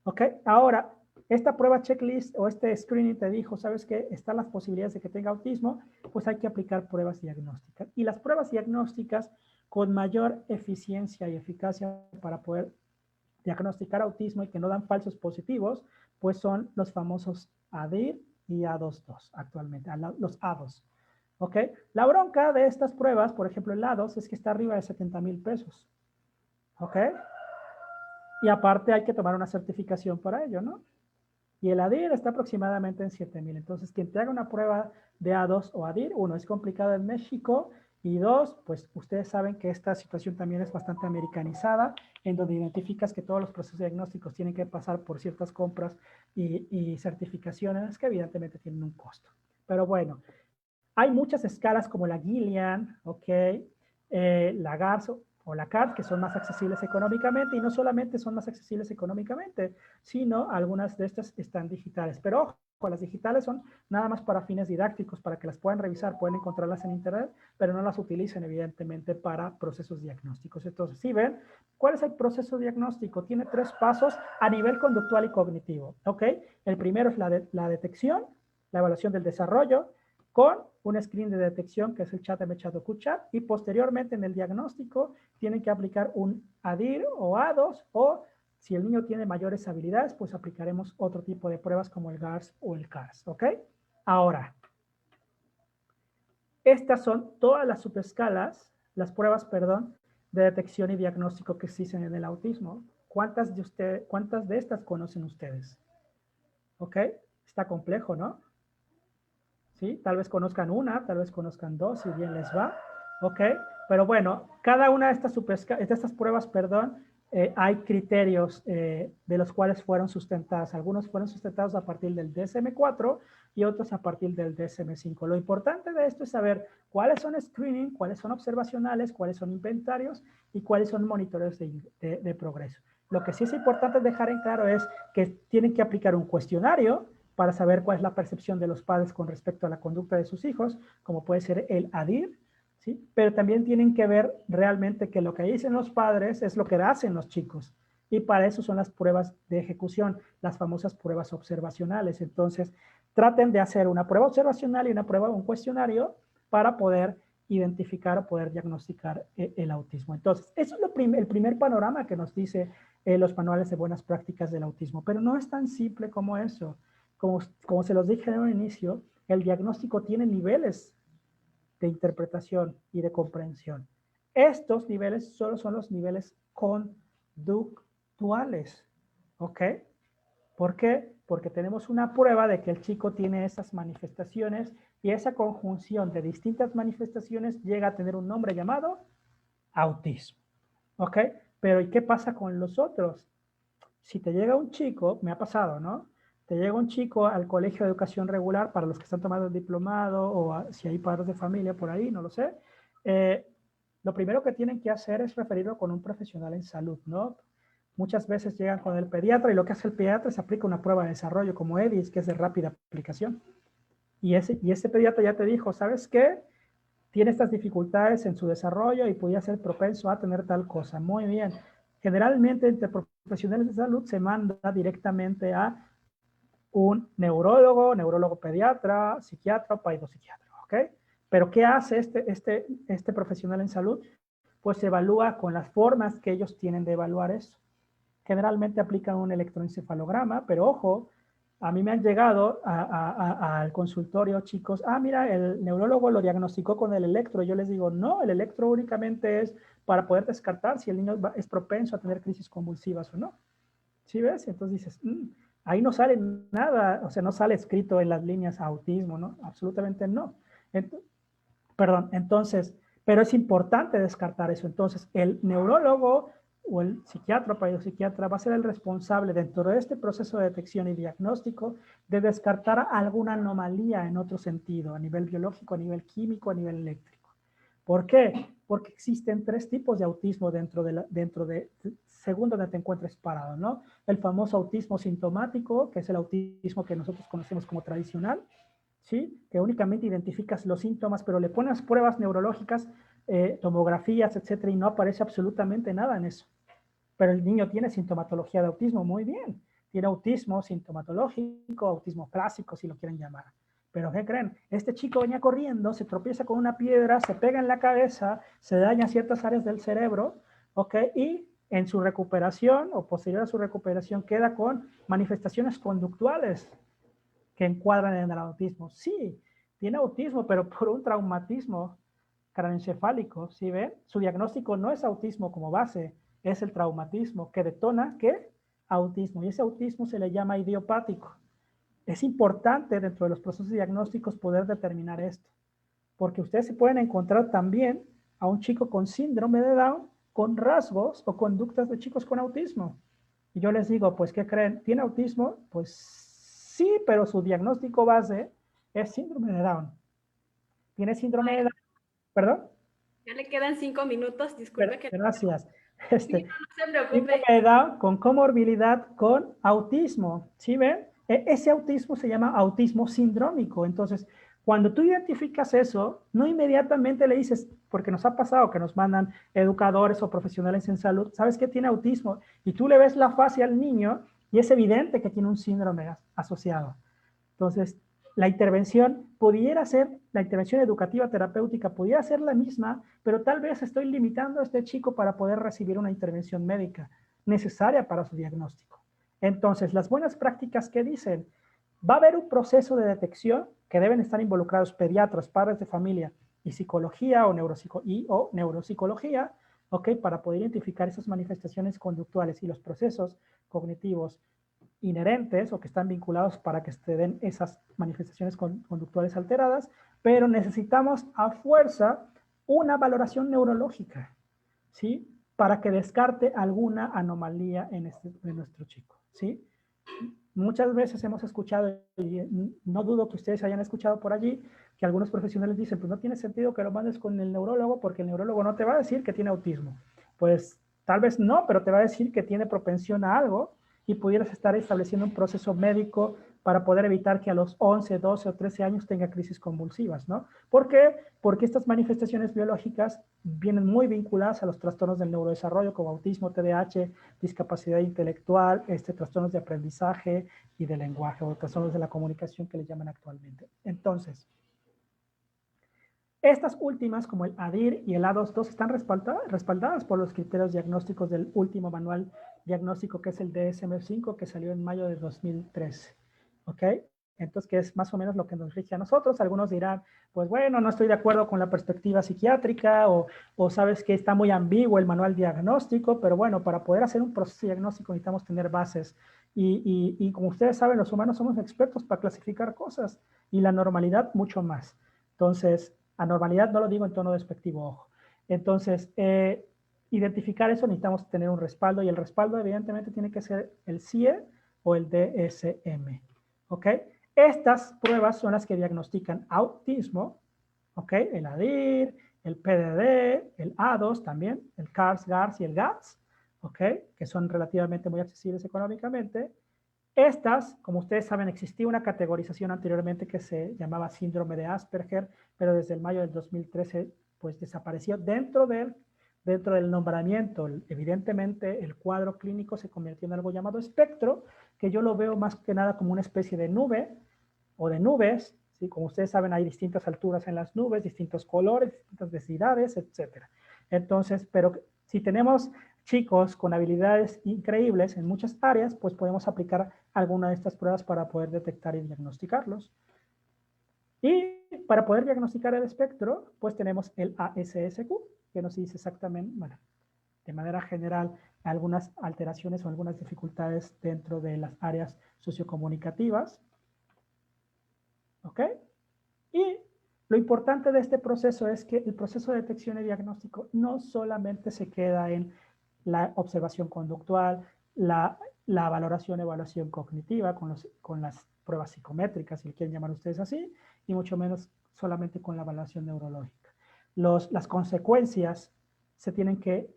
¿Ok? Ahora, esta prueba checklist o este screening te dijo, ¿sabes qué? Están las posibilidades de que tenga autismo, pues hay que aplicar pruebas diagnósticas. Y las pruebas diagnósticas con mayor eficiencia y eficacia para poder diagnosticar autismo y que no dan falsos positivos, pues son los famosos ADIR y A22 actualmente, los A2. ¿Ok? La bronca de estas pruebas, por ejemplo, el A2 es que está arriba de 70,000 pesos. ¿Ok? Y aparte hay que tomar una certificación para ello, ¿no? Y el ADIR está aproximadamente en 7,000. Entonces, quien te haga una prueba de A2 o ADIR, uno, es complicado en México, y dos, pues ustedes saben que esta situación también es bastante americanizada, en donde identificas que todos los procesos diagnósticos tienen que pasar por ciertas compras y certificaciones que evidentemente tienen un costo. Pero bueno, hay muchas escalas como la Gillian, ¿ok? La GARS o la CART, que son más accesibles económicamente, y no solamente son más accesibles económicamente, sino algunas de estas están digitales. Pero ojo, las digitales son nada más para fines didácticos, para que las puedan revisar, pueden encontrarlas en internet, pero no las utilicen evidentemente para procesos diagnósticos. Entonces, ¿sí ven? ¿Cuál es el proceso diagnóstico? Tiene 3 pasos a nivel conductual y cognitivo, ¿ok? El primero es la detección, la evaluación del desarrollo, con un screen de detección que es el chat MChat o QChat, y posteriormente en el diagnóstico tienen que aplicar un ADIR o A2, o si el niño tiene mayores habilidades, pues aplicaremos otro tipo de pruebas como el GARS o el CARS, ¿ok? Ahora, estas son todas las subescalas, las pruebas, perdón, de detección y diagnóstico que existen en el autismo. ¿Cuántas de estas conocen ustedes? ¿Ok? Está complejo, ¿no? ¿Sí? Tal vez conozcan una, tal vez conozcan dos, si bien les va, ¿ok? Pero bueno, cada una de estas pruebas, perdón, hay criterios de los cuales fueron sustentadas. Algunos fueron sustentados a partir del DSM-4 y otros a partir del DSM-5. Lo importante de esto es saber cuáles son screening, cuáles son observacionales, cuáles son inventarios y cuáles son monitoreos de progreso. Lo que sí es importante dejar en claro es que tienen que aplicar un cuestionario para saber cuál es la percepción de los padres con respecto a la conducta de sus hijos, como puede ser el ADIR, ¿sí? Pero también tienen que ver realmente que lo que dicen los padres es lo que hacen los chicos. Y para eso son las pruebas de ejecución, las famosas pruebas observacionales. Entonces, traten de hacer una prueba observacional y un cuestionario para poder identificar o poder diagnosticar el autismo. Entonces, eso es el primer panorama que nos dice los manuales de buenas prácticas del autismo, pero no es tan simple como eso. Como se los dije en un inicio, el diagnóstico tiene niveles de interpretación y de comprensión. Estos niveles solo son los niveles conductuales, ¿ok? ¿Por qué? Porque tenemos una prueba de que el chico tiene esas manifestaciones y esa conjunción de distintas manifestaciones llega a tener un nombre llamado autismo, ¿ok? Pero ¿y qué pasa con los otros? Si te llega un chico, me ha pasado, ¿no? Te llega un chico al colegio de educación regular, para los que están tomando el diplomado, o si hay padres de familia por ahí, no lo sé. Lo primero que tienen que hacer es referirlo con un profesional en salud, ¿no? Muchas veces llegan con el pediatra y lo que hace el pediatra es aplica una prueba de desarrollo como EDIS, que es de rápida aplicación. y ese pediatra ya te dijo, ¿sabes qué? Tiene estas dificultades en su desarrollo y podría ser propenso a tener tal cosa. Muy bien. Generalmente entre profesionales de salud se manda directamente a un neurólogo pediatra, psiquiatra o psiquiatra, ¿ok? Pero ¿qué hace este profesional en salud? Pues se evalúa con las formas que ellos tienen de evaluar eso. Generalmente aplican un electroencefalograma, pero ojo, a mí me han llegado al consultorio chicos, mira, el neurólogo lo diagnosticó con el electro. Yo les digo, no, el electro únicamente es para poder descartar si el niño es propenso a tener crisis convulsivas o no. ¿Sí ves? Entonces dices, ahí no sale nada, o sea, no sale escrito en las líneas autismo, ¿no? Absolutamente no. Entonces, pero es importante descartar eso. Entonces, el neurólogo o el psiquiatra o psiquiatra va a ser el responsable dentro de este proceso de detección y diagnóstico de descartar alguna anomalía en otro sentido, a nivel biológico, a nivel químico, a nivel eléctrico. ¿Por qué? Porque existen 3 tipos de autismo dentro de según donde te encuentres parado, ¿no? El famoso autismo sintomático, que es el autismo que nosotros conocemos como tradicional, ¿sí? Que únicamente identificas los síntomas, pero le pones pruebas neurológicas, tomografías, etcétera, y no aparece absolutamente nada en eso. Pero el niño tiene sintomatología de autismo, muy bien. Tiene autismo sintomatológico, autismo clásico, si lo quieren llamar. Pero ¿qué creen? Este chico venía corriendo, se tropieza con una piedra, se pega en la cabeza, se daña ciertas áreas del cerebro, ¿ok? Y en su recuperación o posterior a su recuperación queda con manifestaciones conductuales que encuadran en el autismo. Sí, tiene autismo, pero por un traumatismo craneoencefálico, ¿sí ven? Su diagnóstico no es autismo como base, es el traumatismo que detona, ¿qué? Autismo. Y ese autismo se le llama idiopático. Es importante dentro de los procesos diagnósticos poder determinar esto, porque ustedes se pueden encontrar también a un chico con síndrome de Down con rasgos o conductas de chicos con autismo. Y yo les digo, pues, ¿qué creen? ¿Tiene autismo? Pues sí, pero su diagnóstico base es síndrome de Down. ¿Tiene síndrome de Down? ¿Perdón? Ya le quedan 5 minutos, disculpe que... Gracias. Sí, no se preocupe. Síndrome de Down con comorbilidad con autismo. ¿Sí ven? Ese autismo se llama autismo sindrómico. Entonces, cuando tú identificas eso, no inmediatamente le dices, porque nos ha pasado que nos mandan educadores o profesionales en salud, ¿sabes qué tiene autismo? Y tú le ves la fase al niño y es evidente que tiene un síndrome asociado. Entonces, la intervención pudiera ser, la intervención educativa terapéutica pudiera ser la misma, pero tal vez estoy limitando a este chico para poder recibir una intervención médica necesaria para su diagnóstico. Entonces, las buenas prácticas que dicen, va a haber un proceso de detección que deben estar involucrados pediatras, padres de familia y psicología o neuropsicología, ¿ok? Para poder identificar esas manifestaciones conductuales y los procesos cognitivos inherentes o que están vinculados para que se den esas manifestaciones conductuales alteradas, pero necesitamos a fuerza una valoración neurológica, ¿sí? Para que descarte alguna anomalía en nuestro chico, ¿sí? Muchas veces hemos escuchado, y no dudo que ustedes hayan escuchado por allí, que algunos profesionales dicen, pues no tiene sentido que lo mandes con el neurólogo porque el neurólogo no te va a decir que tiene autismo. Pues tal vez no, pero te va a decir que tiene propensión a algo y pudieras estar estableciendo un proceso médico para poder evitar que a los 11, 12 o 13 años tenga crisis convulsivas, ¿no? ¿Por qué? Porque estas manifestaciones biológicas vienen muy vinculadas a los trastornos del neurodesarrollo como autismo, TDAH, discapacidad intelectual, trastornos de aprendizaje y de lenguaje o trastornos de la comunicación que le llaman actualmente. Entonces, estas últimas, como el ADIR y el A22, están respaldadas por los criterios diagnósticos del último manual diagnóstico, que es el DSM-5, que salió en mayo de 2013. ¿Ok? Entonces, que es más o menos lo que nos rige a nosotros. Algunos dirán, pues bueno, no estoy de acuerdo con la perspectiva psiquiátrica o sabes que está muy ambiguo el manual diagnóstico, pero bueno, para poder hacer un proceso diagnóstico necesitamos tener bases. Y como ustedes saben, los humanos somos expertos para clasificar cosas y la normalidad mucho más. Entonces, anormalidad no lo digo en tono despectivo, ojo. Entonces, identificar eso necesitamos tener un respaldo y el respaldo evidentemente tiene que ser el CIE o el DSM. ¿Ok? Estas pruebas son las que diagnostican autismo, ¿ok? El ADIR, el PDD, el A2 también, el CARS, GARS y el GATS, ¿ok? Que son relativamente muy accesibles económicamente. Estas, como ustedes saben, existía una categorización anteriormente que se llamaba síndrome de Asperger, pero desde el mayo del 2013 pues desapareció dentro del nombramiento. Evidentemente el cuadro clínico se convirtió en algo llamado espectro, que yo lo veo más que nada como una especie de nube o de nubes, ¿sí? Como ustedes saben, hay distintas alturas en las nubes, distintos colores, distintas densidades, etc. Entonces, pero si tenemos chicos con habilidades increíbles en muchas áreas, pues podemos aplicar alguna de estas pruebas para poder detectar y diagnosticarlos. Y para poder diagnosticar el espectro, pues tenemos el ASSQ, que nos dice exactamente, bueno, de manera general, algunas alteraciones o algunas dificultades dentro de las áreas sociocomunicativas. ¿Ok? Y lo importante de este proceso es que el proceso de detección y diagnóstico no solamente se queda en la observación conductual, la valoración, evaluación cognitiva con las pruebas psicométricas, si quieren llamar ustedes así, y mucho menos solamente con la evaluación neurológica. Las consecuencias se tienen que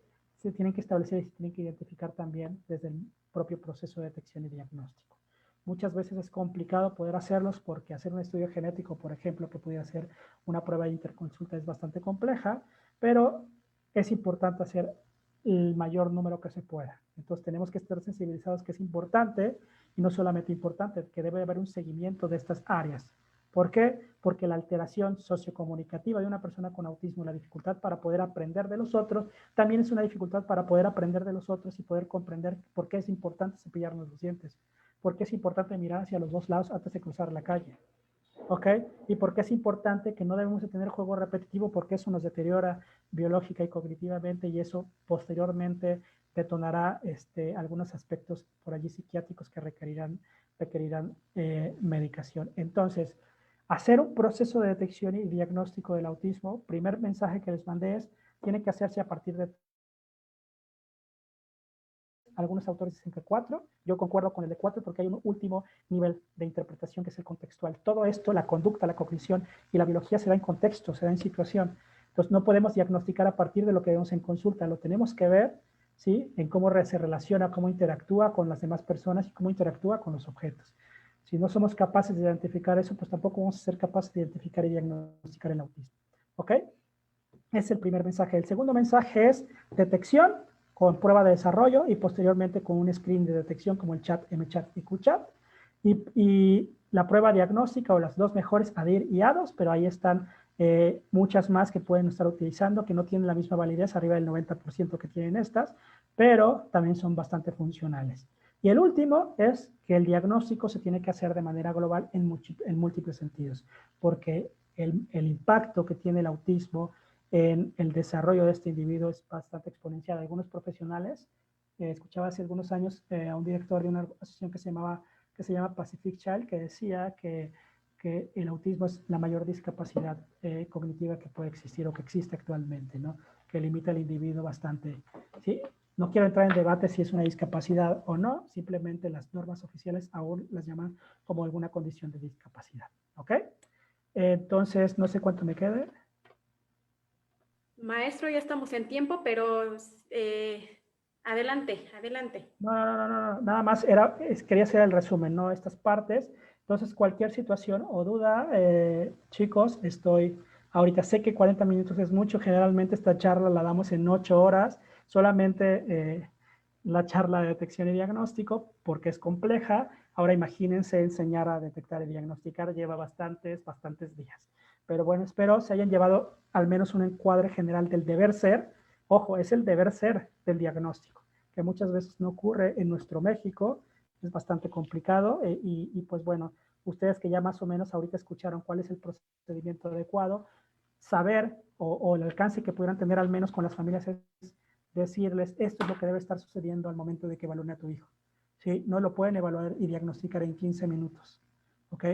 establecer y se tienen que identificar también desde el propio proceso de detección y diagnóstico. Muchas veces es complicado poder hacerlos porque hacer un estudio genético, por ejemplo, que pudiera ser una prueba de interconsulta, es bastante compleja, pero es importante hacer el mayor número que se pueda. Entonces tenemos que estar sensibilizados que es importante, y no solamente importante, que debe haber un seguimiento de estas áreas. ¿Por qué? Porque la alteración sociocomunicativa de una persona con autismo, la dificultad para poder aprender de los otros, también es una dificultad para poder aprender de los otros y poder comprender por qué es importante cepillarnos los dientes, por qué es importante mirar hacia los dos lados antes de cruzar la calle. ¿Ok? Y por qué es importante que no debemos de tener juego repetitivo, porque eso nos deteriora biológica y cognitivamente, y eso posteriormente detonará algunos aspectos por allí psiquiátricos que requerirán medicación. Entonces, hacer un proceso de detección y diagnóstico del autismo, primer mensaje que les mandé es, tiene que hacerse a partir de algunos autores dicen que 4, yo concuerdo con el de 4 porque hay un último nivel de interpretación que es el contextual. Todo esto, la conducta, la cognición y la biología se da en contexto, se da en situación. Entonces no podemos diagnosticar a partir de lo que vemos en consulta, lo tenemos que ver, ¿sí? En cómo se relaciona, cómo interactúa con las demás personas y cómo interactúa con los objetos. Si no somos capaces de identificar eso, pues tampoco vamos a ser capaces de identificar y diagnosticar el autismo. ¿Ok? Es el primer mensaje. El segundo mensaje es detección con prueba de desarrollo y posteriormente con un screen de detección como el chat, MChat y QChat. Y la prueba diagnóstica o las dos mejores, ADIR y ADOS, pero ahí están muchas más que pueden estar utilizando, que no tienen la misma validez, arriba del 90% que tienen estas, pero también son bastante funcionales. Y el último es que el diagnóstico se tiene que hacer de manera global en múltiples sentidos, porque el impacto que tiene el autismo en el desarrollo de este individuo es bastante exponencial. Algunos profesionales, escuchaba hace algunos años a un director de una asociación que se llama Pacific Child, que decía que el autismo es la mayor discapacidad cognitiva que puede existir o que existe actualmente, ¿no? Que limita al individuo bastante. ¿Sí? No quiero entrar en debate si es una discapacidad o no, simplemente las normas oficiales aún las llaman como alguna condición de discapacidad. ¿Ok? Entonces, no sé cuánto me quede. Maestro, ya estamos en tiempo, pero adelante. No, nada más quería hacer el resumen, ¿no? Estas partes. Entonces, cualquier situación o duda, chicos, ahorita sé que 40 minutos es mucho, generalmente esta charla la damos en 8 horas, solamente la charla de detección y diagnóstico, porque es compleja. Ahora imagínense enseñar a detectar y diagnosticar, lleva bastantes días. Pero bueno, espero se hayan llevado al menos un encuadre general del deber ser. Ojo, es el deber ser del diagnóstico, que muchas veces no ocurre en nuestro México, es bastante complicado y pues bueno, ustedes que ya más o menos ahorita escucharon cuál es el procedimiento adecuado, saber o el alcance que pudieran tener al menos con las familias es decirles esto es lo que debe estar sucediendo al momento de que evalúen a tu hijo. ¿Sí? No lo pueden evaluar y diagnosticar en 15 minutos. ¿Ok?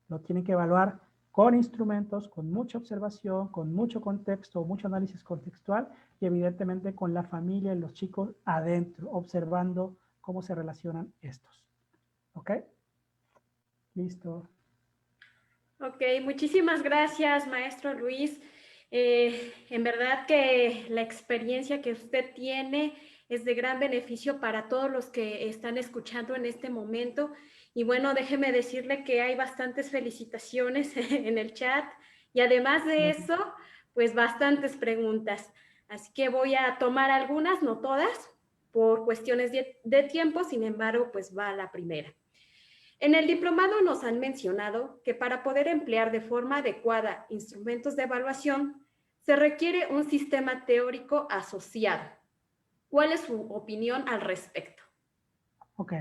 Lo tienen que evaluar con instrumentos, con mucha observación, con mucho contexto, mucho análisis contextual y evidentemente con la familia y los chicos adentro, observando cómo se relacionan estos. ¿Ok? Listo. Ok, muchísimas gracias, maestro Luis. En verdad que la experiencia que usted tiene es de gran beneficio para todos los que están escuchando en este momento. Y bueno, déjeme decirle que hay bastantes felicitaciones en el chat y además de eso, pues bastantes preguntas. Así que voy a tomar algunas, no todas, por cuestiones de tiempo, sin embargo, pues va la primera. En el diplomado nos han mencionado que para poder emplear de forma adecuada instrumentos de evaluación, se requiere un sistema teórico asociado. ¿Cuál es su opinión al respecto? Ok.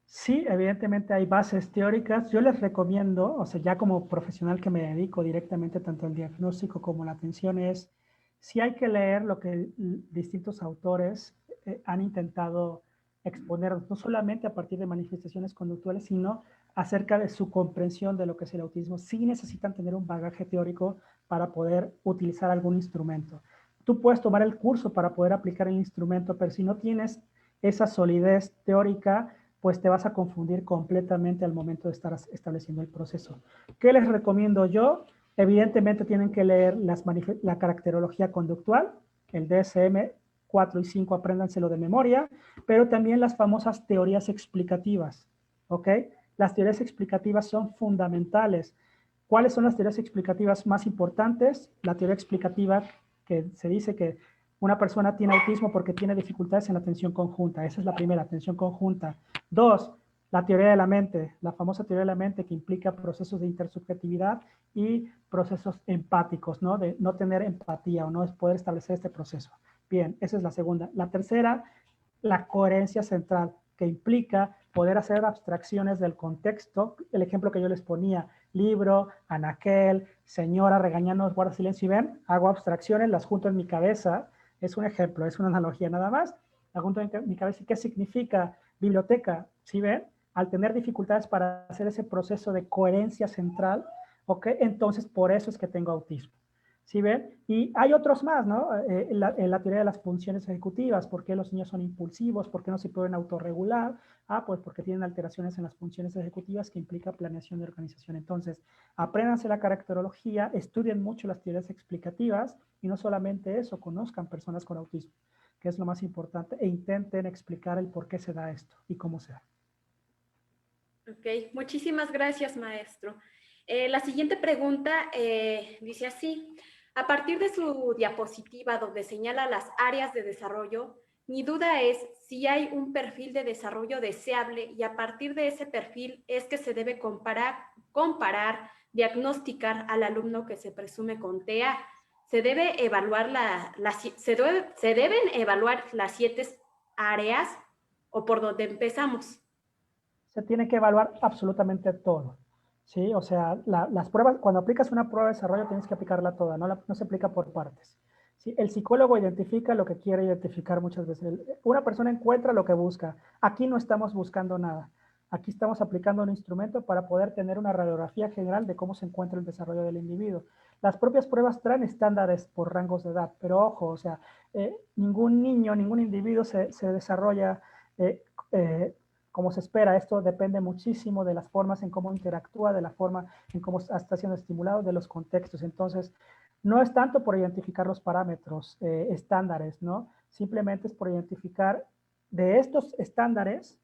Sí, evidentemente hay bases teóricas. Yo les recomiendo, o sea, ya como profesional que me dedico directamente tanto al diagnóstico como a la atención, es sí hay que leer lo que distintos autores han intentado exponer, no solamente a partir de manifestaciones conductuales, sino acerca de su comprensión de lo que es el autismo. Sí necesitan tener un bagaje teórico para poder utilizar algún instrumento. Tú puedes tomar el curso para poder aplicar el instrumento, pero si no tienes esa solidez teórica, pues te vas a confundir completamente al momento de estar estableciendo el proceso. ¿Qué les recomiendo yo? Evidentemente tienen que leer la caracterología conductual, el DSM 4 y 5, apréndanselo de memoria, pero también las famosas teorías explicativas, ¿ok? Las teorías explicativas son fundamentales. ¿Cuáles son las teorías explicativas más importantes? La teoría explicativa que se dice que una persona tiene autismo porque tiene dificultades en la atención conjunta. Esa es la primera, atención conjunta. 2, la teoría de la mente, la famosa teoría de la mente que implica procesos de intersubjetividad y procesos empáticos, ¿no? De no tener empatía o no poder establecer este proceso. Bien, esa es la segunda. La tercera, la coherencia central, que implica poder hacer abstracciones del contexto. El ejemplo que yo les ponía, libro, anaquel, señora regañándonos, guarda silencio y ven, hago abstracciones, las junto en mi cabeza. Es un ejemplo, es una analogía nada más. La junto en mi cabeza. ¿Y qué significa biblioteca? ¿Sí ven? Al tener dificultades para hacer ese proceso de coherencia central, ¿ok? Entonces, por eso es que tengo autismo. ¿Sí ven? Y hay otros más, ¿no? En la teoría de las funciones ejecutivas, ¿por qué los niños son impulsivos? ¿Por qué no se pueden autorregular? Ah, pues porque tienen alteraciones en las funciones ejecutivas que implica planeación y organización. Entonces, apréndanse la caracterología, estudien mucho las teorías explicativas y no solamente eso, conozcan personas con autismo, que es lo más importante, e intenten explicar el por qué se da esto y cómo se da. Ok, muchísimas gracias, maestro. La siguiente pregunta dice así: a partir de su diapositiva donde señala las áreas de desarrollo, mi duda es si hay un perfil de desarrollo deseable y a partir de ese perfil es que se debe comparar, diagnosticar al alumno que se presume con TEA. ¿Se debe evaluar se deben evaluar las 7 áreas o por donde empezamos? Se tiene que evaluar absolutamente todo. ¿Sí? O sea, las pruebas, cuando aplicas una prueba de desarrollo tienes que aplicarla toda, no se aplica por partes. ¿Sí? El psicólogo identifica lo que quiere identificar muchas veces. Una persona encuentra lo que busca. Aquí no estamos buscando nada. Aquí estamos aplicando un instrumento para poder tener una radiografía general de cómo se encuentra el desarrollo del individuo. Las propias pruebas traen estándares por rangos de edad, pero ojo, o sea, ningún niño, ningún individuo se desarrolla como se espera. Esto depende muchísimo de las formas en cómo interactúa, de la forma en cómo está siendo estimulado, de los contextos. Entonces, no es tanto por identificar los parámetros estándares, ¿no? Simplemente es por identificar de estos estándares,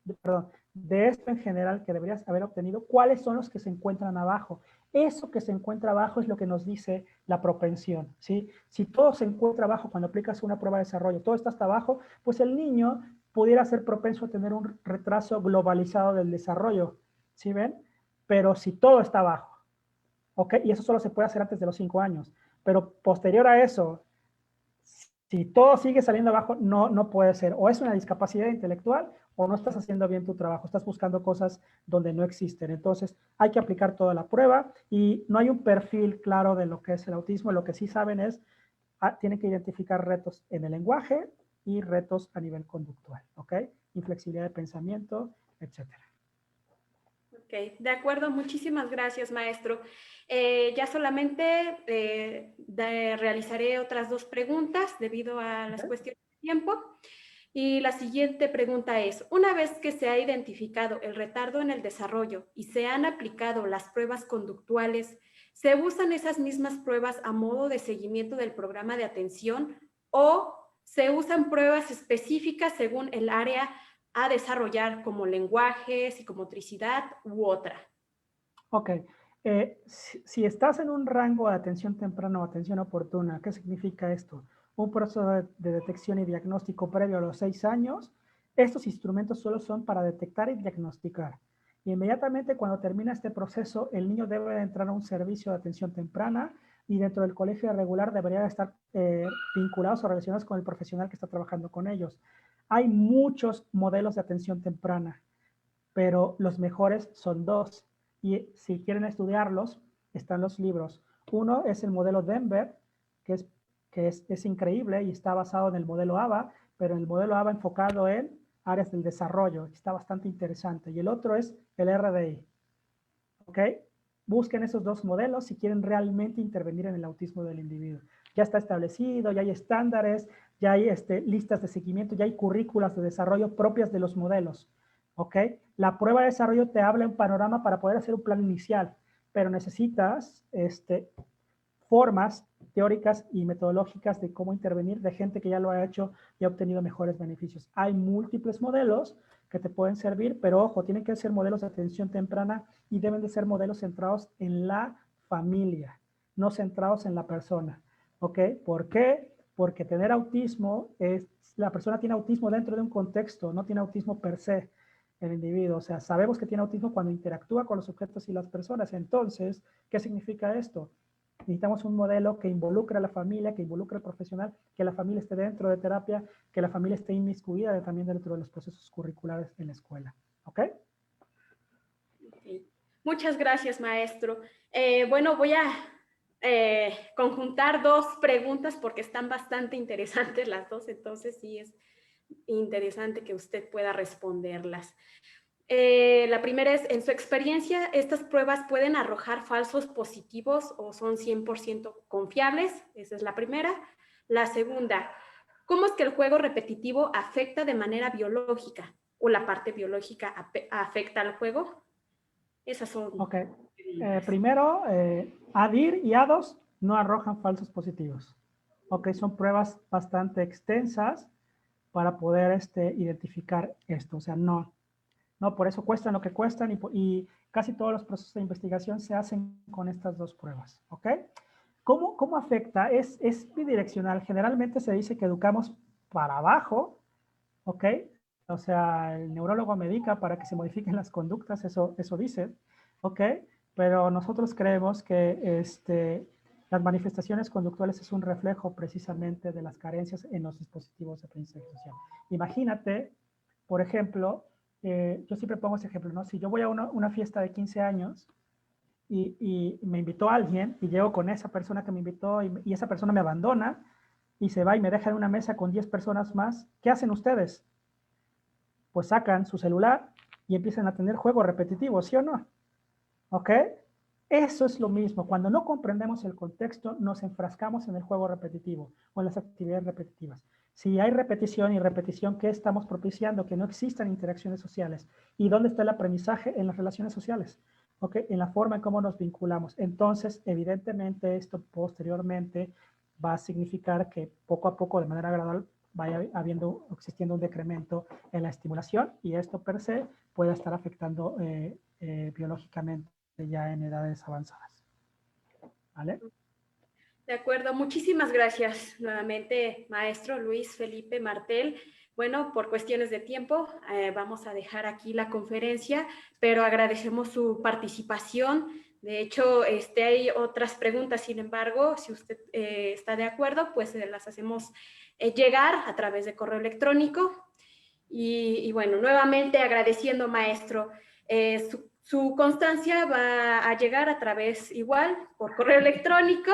de esto en general que deberías haber obtenido, cuáles son los que se encuentran abajo. Eso que se encuentra abajo es lo que nos dice la propensión, ¿sí? Si todo se encuentra abajo cuando aplicas una prueba de desarrollo, todo está hasta abajo, pues el niño pudiera ser propenso a tener un retraso globalizado del desarrollo, ¿sí ven? Pero si todo está abajo, ¿ok? Y eso solo se puede hacer antes de los 5 años, pero posterior a eso, si todo sigue saliendo abajo, no puede ser. O es una discapacidad intelectual o no estás haciendo bien tu trabajo, estás buscando cosas donde no existen. Entonces, hay que aplicar toda la prueba y no hay un perfil claro de lo que es el autismo. Lo que sí saben es, tienen que identificar retos en el lenguaje y retos a nivel conductual, ¿ok? Inflexibilidad de pensamiento, etcétera. Ok, de acuerdo, muchísimas gracias, maestro. Ya solamente realizaré otras 2 preguntas debido a las cuestiones de tiempo. Y la siguiente pregunta es: una vez que se ha identificado el retardo en el desarrollo y se han aplicado las pruebas conductuales, ¿se usan esas mismas pruebas a modo de seguimiento del programa de atención o se usan pruebas específicas según el área a desarrollar, como lenguaje, psicomotricidad u otra. Ok. Si estás en un rango de atención temprana o atención oportuna, ¿qué significa esto? Un proceso de detección y diagnóstico previo a los 6 años. Estos instrumentos solo son para detectar y diagnosticar. Y inmediatamente cuando termina este proceso, el niño debe de entrar a un servicio de atención temprana y dentro del colegio regular debería estar vinculados o relacionados con el profesional que está trabajando con ellos. Hay muchos modelos de atención temprana, pero los mejores son dos. Y si quieren estudiarlos, están los libros. Uno es el modelo Denver, que es increíble y está basado en el modelo ABA, pero en el modelo ABA enfocado en áreas del desarrollo. Está bastante interesante. Y el otro es el RDI. ¿Ok? Busquen esos dos modelos si quieren realmente intervenir en el autismo del individuo. Ya está establecido, ya hay estándares, ya hay listas de seguimiento, ya hay currículas de desarrollo propias de los modelos. ¿Ok? La prueba de desarrollo te habla un panorama para poder hacer un plan inicial, pero necesitas formas teóricas y metodológicas de cómo intervenir de gente que ya lo ha hecho y ha obtenido mejores beneficios. Hay múltiples modelos que te pueden servir, pero ojo, tienen que ser modelos de atención temprana y deben de ser modelos centrados en la familia, no centrados en la persona. ¿Ok? ¿Por qué? Porque tener autismo la persona tiene autismo dentro de un contexto, no tiene autismo per se el individuo. O sea, sabemos que tiene autismo cuando interactúa con los objetos y las personas. Entonces, ¿qué significa esto? Necesitamos un modelo que involucre a la familia, que involucre al profesional, que la familia esté dentro de terapia, que la familia esté inmiscuida también dentro de los procesos curriculares en la escuela. ¿Ok? Okay. Muchas gracias, maestro. Bueno, voy a conjuntar dos preguntas porque están bastante interesantes las dos, entonces sí es interesante que usted pueda responderlas. La primera es, en su experiencia, ¿estas pruebas pueden arrojar falsos positivos o son 100% confiables? Esa es la primera. La segunda, ¿cómo es que el juego repetitivo afecta de manera biológica o la parte biológica afecta al juego? Esas son. Ok. Primero, ADIR y ADOS no arrojan falsos positivos. Ok, son pruebas bastante extensas para poder identificar esto. O sea, no, por eso cuestan lo que cuestan y casi todos los procesos de investigación se hacen con estas dos pruebas. ¿Ok? ¿Cómo afecta? Es bidireccional. Generalmente se dice que educamos para abajo. ¿Ok? O sea, el neurólogo medica para que se modifiquen las conductas, eso dice. ¿Ok? Pero nosotros creemos que las manifestaciones conductuales es un reflejo precisamente de las carencias en los dispositivos de aprendizaje social. Imagínate, por ejemplo, yo siempre pongo ese ejemplo, ¿no? Si yo voy a una fiesta de 15 años y me invitó a alguien y llego con esa persona que me invitó y esa persona me abandona y se va y me deja en una mesa con 10 personas más, ¿qué hacen ustedes? Pues sacan su celular y empiezan a tener juegos repetitivos, ¿sí o no? ¿Ok? Eso es lo mismo. Cuando no comprendemos el contexto, nos enfrascamos en el juego repetitivo o en las actividades repetitivas. Si hay repetición y repetición, ¿qué estamos propiciando? Que no existan interacciones sociales. ¿Y dónde está el aprendizaje? En las relaciones sociales, ¿ok? En la forma en cómo nos vinculamos. Entonces, evidentemente, esto posteriormente va a significar que poco a poco, de manera gradual, vaya existiendo un decremento en la estimulación y esto per se puede estar afectando biológicamente ya en edades avanzadas. ¿Vale? De acuerdo, muchísimas gracias nuevamente, maestro Luis Felipe Martel. Bueno, por cuestiones de tiempo, vamos a dejar aquí la conferencia, pero agradecemos su participación. De hecho, hay otras preguntas, sin embargo, si usted está de acuerdo, pues las hacemos llegar a través de correo electrónico. Y bueno, nuevamente agradeciendo, maestro, su constancia va a llegar a través igual por correo electrónico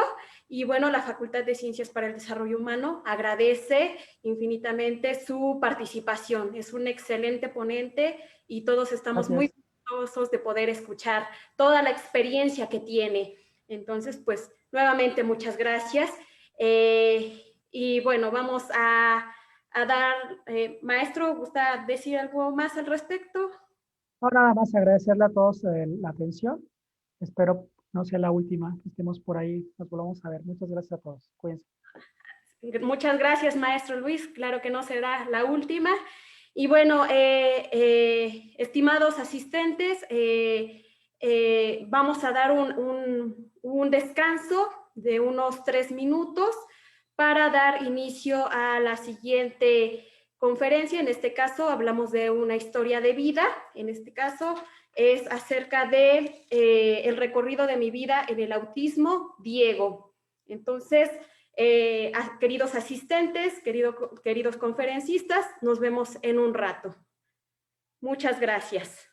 y bueno, la Facultad de Ciencias para el Desarrollo Humano agradece infinitamente su participación. Es un excelente ponente y todos estamos muy gustosos de poder escuchar toda la experiencia que tiene. Entonces, pues nuevamente muchas gracias. Y bueno, vamos a dar, maestro, ¿gusta decir algo más al respecto? No, nada más agradecerle a todos la atención. Espero no sea la última que estemos por ahí. Nos volvamos a ver. Muchas gracias a todos. Cuídense. Muchas gracias, maestro Luis. Claro que no será la última. Y bueno, estimados asistentes, vamos a dar un descanso de unos 3 minutos para dar inicio a la siguiente conferencia. En este caso hablamos de una historia de vida. En este caso es acerca de el recorrido de mi vida en el autismo, Diego. Entonces, queridos asistentes, queridos conferencistas, nos vemos en un rato. Muchas gracias.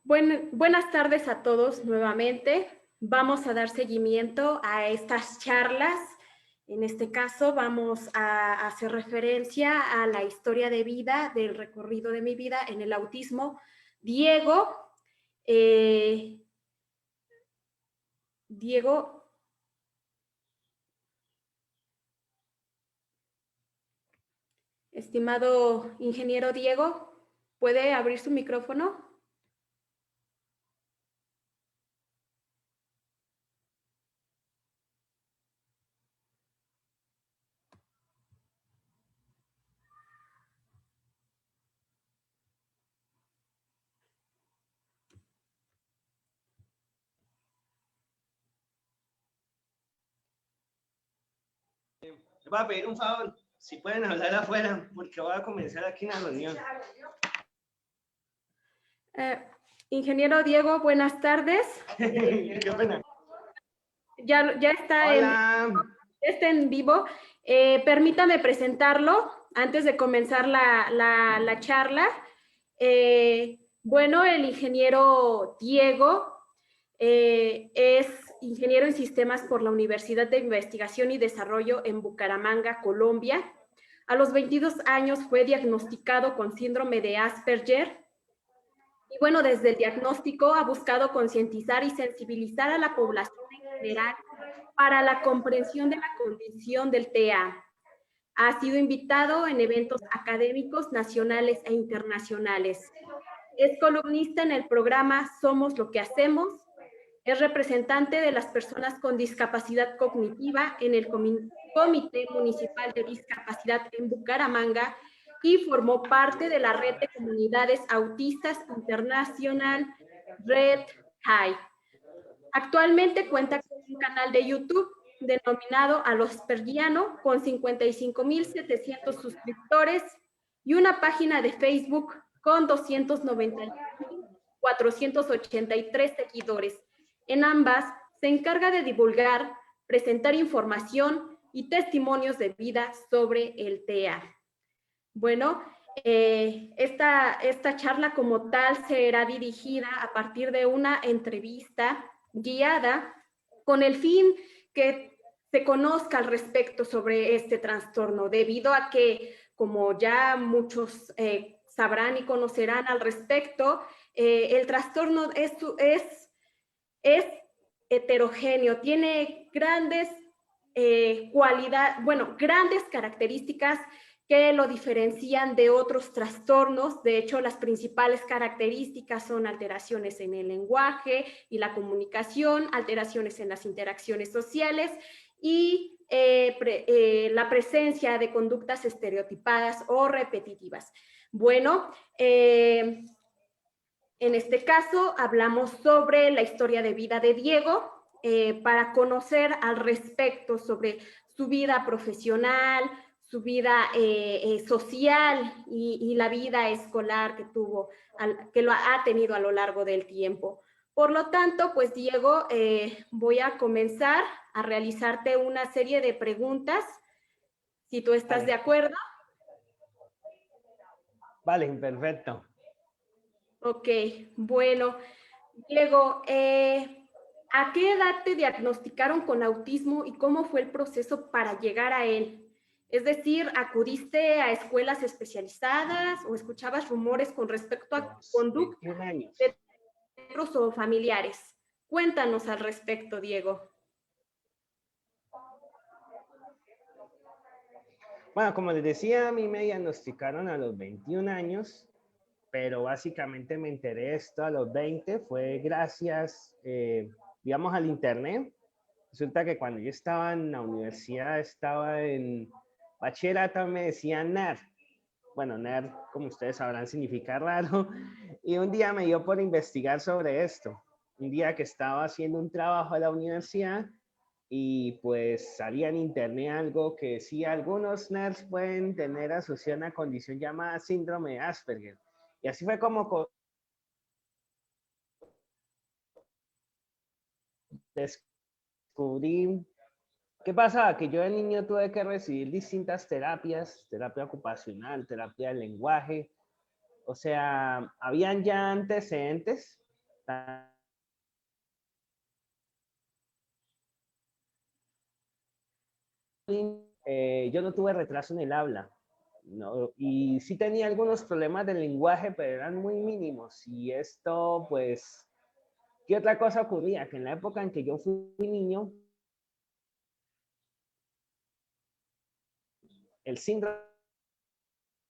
Buenas tardes a todos nuevamente. Vamos a dar seguimiento a estas charlas. En este caso vamos a hacer referencia a la historia de vida, del recorrido de mi vida en el autismo. Diego, estimado ingeniero Diego, ¿puede abrir su micrófono? Les voy a pedir un favor, si pueden hablar afuera, porque voy a comenzar aquí una reunión. Ingeniero Diego, buenas tardes. Qué pena. Ya está, está en vivo. Permítame presentarlo antes de comenzar la charla. Bueno, el ingeniero Diego es ingeniero en sistemas por la Universidad de Investigación y Desarrollo en Bucaramanga, Colombia. A los 22 años fue diagnosticado con síndrome de Asperger. Y bueno, desde el diagnóstico ha buscado concientizar y sensibilizar a la población en general para la comprensión de la condición del TEA. Ha sido invitado en eventos académicos nacionales e internacionales. Es columnista en el programa Somos lo que hacemos. Es representante de las personas con discapacidad cognitiva en el Comité Municipal de Discapacidad en Bucaramanga y formó parte de la Red de Comunidades Autistas Internacional, Red High. Actualmente cuenta con un canal de YouTube denominado A los Aspergiano con 55,700 suscriptores y una página de Facebook con 290,483 seguidores. En ambas se encarga de divulgar, presentar información y testimonios de vida sobre el TEA. Bueno, esta charla como tal será dirigida a partir de una entrevista guiada con el fin que se conozca al respecto sobre este trastorno, debido a que, como ya muchos sabrán y conocerán al respecto, el trastorno es heterogéneo, tiene grandes grandes características que lo diferencian de otros trastornos. De hecho, las principales características son alteraciones en el lenguaje y la comunicación, alteraciones en las interacciones sociales y la presencia de conductas estereotipadas o repetitivas. Bueno, en este caso hablamos sobre la historia de vida de Diego para conocer al respecto sobre su vida profesional, su vida social y la vida escolar que lo ha tenido a lo largo del tiempo. Por lo tanto, pues Diego, voy a comenzar a realizarte una serie de preguntas, si tú estás de acuerdo. Vale, perfecto. Ok, bueno, Diego, ¿a qué edad te diagnosticaron con autismo y cómo fue el proceso para llegar a él? Es decir, ¿acudiste a escuelas especializadas o escuchabas rumores con respecto a conductas de otros o familiares? Cuéntanos al respecto, Diego. Bueno, como les decía, a mí me diagnosticaron a los 21 años, pero básicamente me enteré esto a los 20, fue gracias, digamos, al internet. Resulta que cuando yo estaba en la universidad, estaba en bachillerato, me decían nerd. Bueno, nerd, como ustedes sabrán, significa raro. Y un día me dio por investigar sobre esto. Un día que estaba haciendo un trabajo a la universidad y pues salía en internet algo que decía, algunos nerds pueden tener asociada una condición llamada síndrome de Asperger. Y así fue como descubrí. ¿Qué pasa? Que yo de niño tuve que recibir distintas terapias, terapia ocupacional, terapia del lenguaje. O sea, habían ya antecedentes Yo no tuve retraso en el habla, ¿no? Y sí tenía algunos problemas del lenguaje, pero eran muy mínimos. Y esto, pues, ¿qué otra cosa ocurría? Que en la época en que yo fui niño, el síndrome de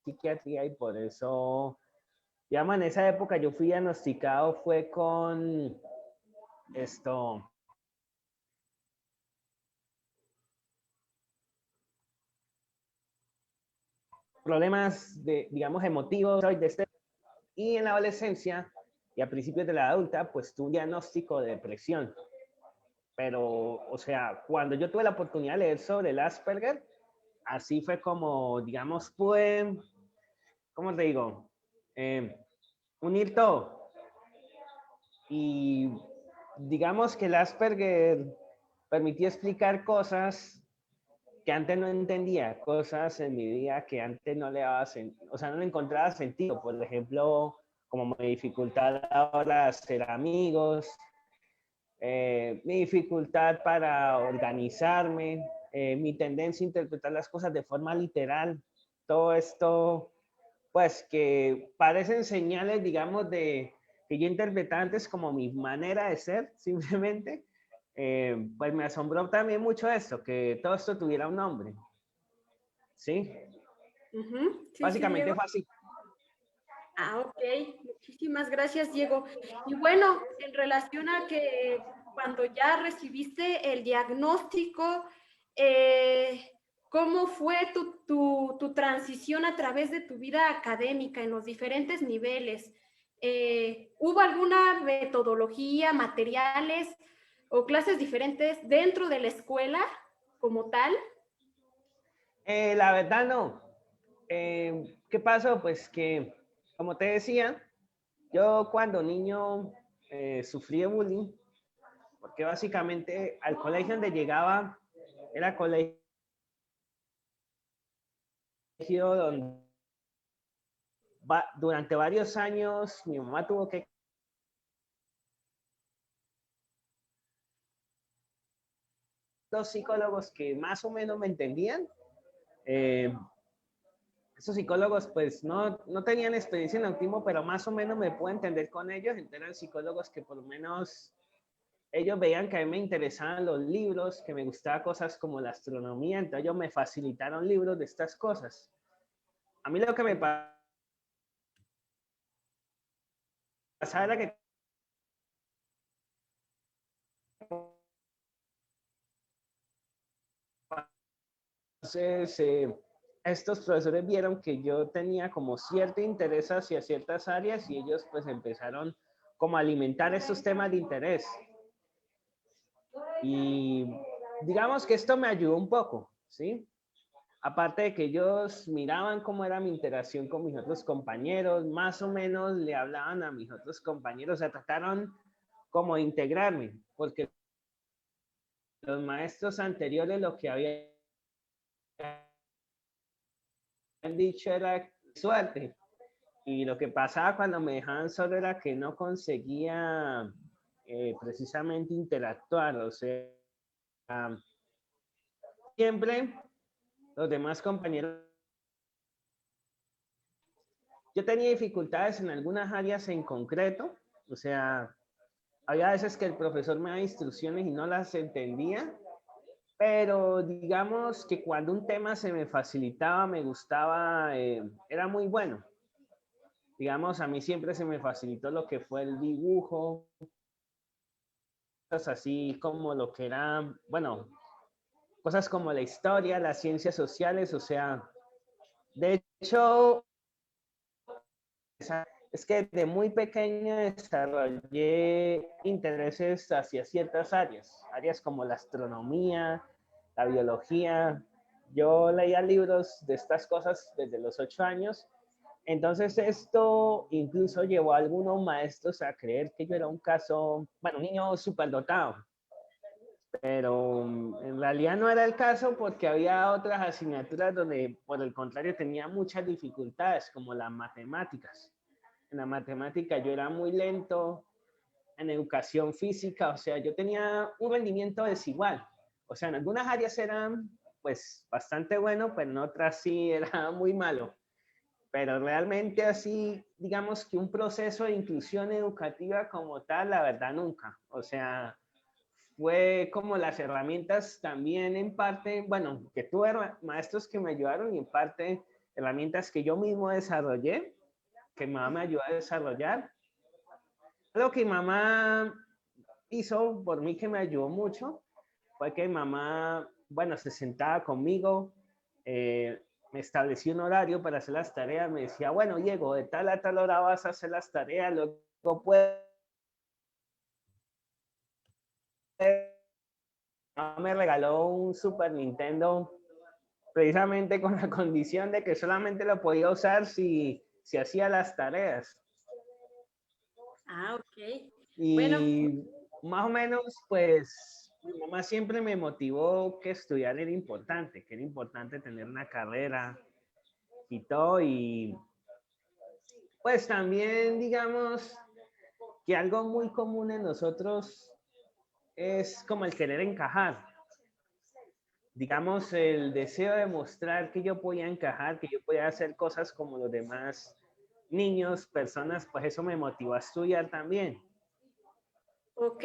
psiquiatría, y por eso, digamos, en esa época yo fui diagnosticado, fue con esto, problemas de, digamos, emotivos, y en la adolescencia y a principios de la adulta, pues tuve un diagnóstico de depresión. Pero, o sea, cuando yo tuve la oportunidad de leer sobre el Asperger, así fue como, digamos, pude, ¿cómo te digo? Unir todo. Y digamos que el Asperger permitió explicar cosas que antes no entendía, cosas en mi vida que antes no le daba sentido, o sea, no le encontraba sentido. Por ejemplo, como mi dificultad ahora hacer amigos, mi dificultad para organizarme, mi tendencia a interpretar las cosas de forma literal, todo esto, pues que parecen señales, digamos, de que yo interpretaba antes como mi manera de ser, simplemente, pues me asombró también mucho esto, que todo esto tuviera un nombre, ¿sí? Sí, sí, Básicamente Diego. fue así. Ah, ok. Muchísimas gracias, Diego. Y bueno, en relación a que cuando ya recibiste el diagnóstico, ¿cómo fue tu transición a través de tu vida académica en los diferentes niveles? ¿Hubo alguna metodología, materiales o clases diferentes dentro de la escuela como tal? La verdad no. ¿Qué pasó? Pues que, como te decía, yo cuando niño sufrí de bullying, porque básicamente al colegio donde llegaba era colegio donde durante varios años mi mamá tuvo que dos psicólogos que más o menos me entendían. Eh, Esos psicólogos pues no tenían experiencia en autismo, pero más o menos me puedo entender con ellos. Entonces eran psicólogos que por lo menos ellos veían que a mí me interesaban los libros, que me gustaban cosas como la astronomía, entonces ellos me facilitaron libros de estas cosas. A mí lo que me pasaba era que entonces estos profesores vieron que yo tenía como cierto interés hacia ciertas áreas y ellos pues empezaron como a alimentar estos temas de interés. Y digamos que esto me ayudó un poco, ¿sí? Aparte de que ellos miraban cómo era mi interacción con mis otros compañeros, más o menos le hablaban a mis otros compañeros, o sea, trataron como de integrarme, porque los maestros anteriores lo que habían dicho era suerte. Y lo que pasaba cuando me dejaban solo era que no conseguía precisamente interactuar, o sea, siempre los demás compañeros. Yo tenía dificultades en algunas áreas en concreto, o sea, había veces que el profesor me daba instrucciones y no las entendía, pero digamos que cuando un tema se me facilitaba, me gustaba, era muy bueno. Digamos, a mí siempre se me facilitó lo que fue el dibujo, cosas así como lo que era, bueno, cosas como la historia, las ciencias sociales, o sea, de hecho, es que de muy pequeño desarrollé intereses hacia ciertas áreas, áreas como la astronomía, la biología. Yo leía libros de estas cosas desde los 8 años. Entonces esto incluso llevó a algunos maestros a creer que yo era un caso, bueno, un niño superdotado. Pero en realidad no era el caso porque había otras asignaturas donde por el contrario tenía muchas dificultades, como las matemáticas. En la matemática yo era muy lento, en educación física, o sea, yo tenía un rendimiento desigual. O sea, en algunas áreas eran pues bastante bueno, pero en otras sí era muy malo. Pero realmente así, digamos que un proceso de inclusión educativa como tal, la verdad nunca. O sea, fue como las herramientas también en parte, bueno, que tuve maestros que me ayudaron y en parte herramientas que yo mismo desarrollé, que mi mamá me ayudó a desarrollar. Lo que mi mamá hizo por mí que me ayudó mucho fue que mi mamá, bueno, se sentaba conmigo, me estableció un horario para hacer las tareas, me decía, bueno, Diego, de tal a tal hora vas a hacer las tareas, luego puedes... Me regaló un Super Nintendo precisamente con la condición de que solamente lo podía usar si hacía las tareas. Ah, ok. Bueno, Y más o menos, pues, mi mamá siempre me motivó que estudiar era importante tener una carrera y todo. Y pues también, digamos, que algo muy común en nosotros es como el querer encajar. Digamos, el deseo de mostrar que yo podía encajar, que yo podía hacer cosas como los demás niños, personas, pues eso me motivó a estudiar también. ok.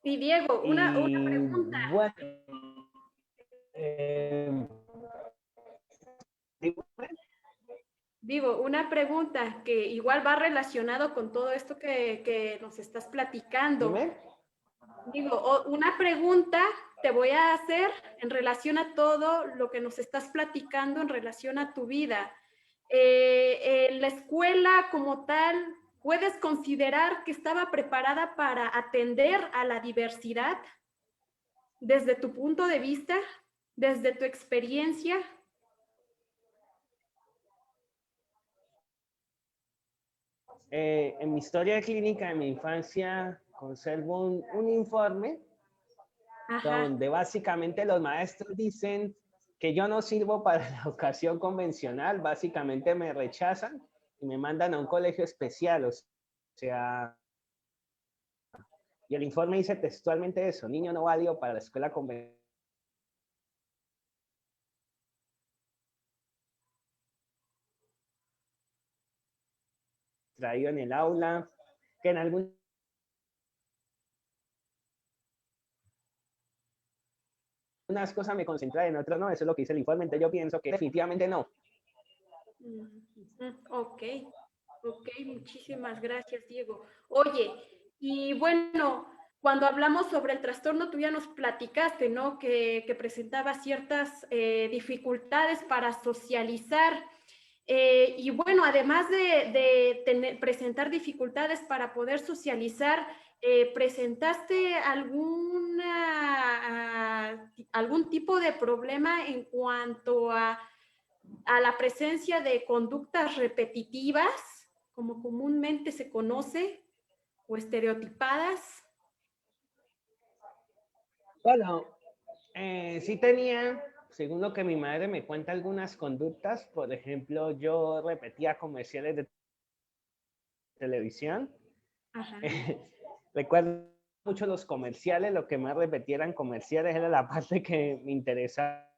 Y Diego, una Y pregunta. bueno, eh, Digo, una pregunta que igual va relacionado con todo esto que nos estás platicando. dime. Digo, una pregunta te voy a hacer en relación a todo lo que nos estás platicando en relación a tu vida. La escuela como tal, ¿puedes considerar que estaba preparada para atender a la diversidad desde tu punto de vista, desde tu experiencia? En mi historia clínica de mi infancia conservo un informe Ajá. donde básicamente los maestros dicen que yo no sirvo para la educación convencional, básicamente me rechazan y me mandan a un colegio especial, o sea, y el informe dice textualmente eso, niño no válido para la escuela convencional. Traído en el aula, que en algunas cosas me concentra, en otras no, eso es lo que dice el informe, entonces yo pienso que definitivamente no. Ok, ok, muchísimas gracias, Diego. Oye, y bueno, cuando hablamos sobre el trastorno, tú ya nos platicaste, ¿no? Que presentaba ciertas dificultades para socializar. Y bueno, además de presentar dificultades para poder socializar, ¿presentaste algún tipo de problema en cuanto a la presencia de conductas repetitivas, como comúnmente se conoce, o estereotipadas? Bueno, sí tenía, según lo que mi madre me cuenta, algunas conductas. Por ejemplo, yo repetía comerciales de televisión. Ajá. Recuerdo mucho los comerciales, lo que más repetía eran comerciales, era la parte que me interesaba.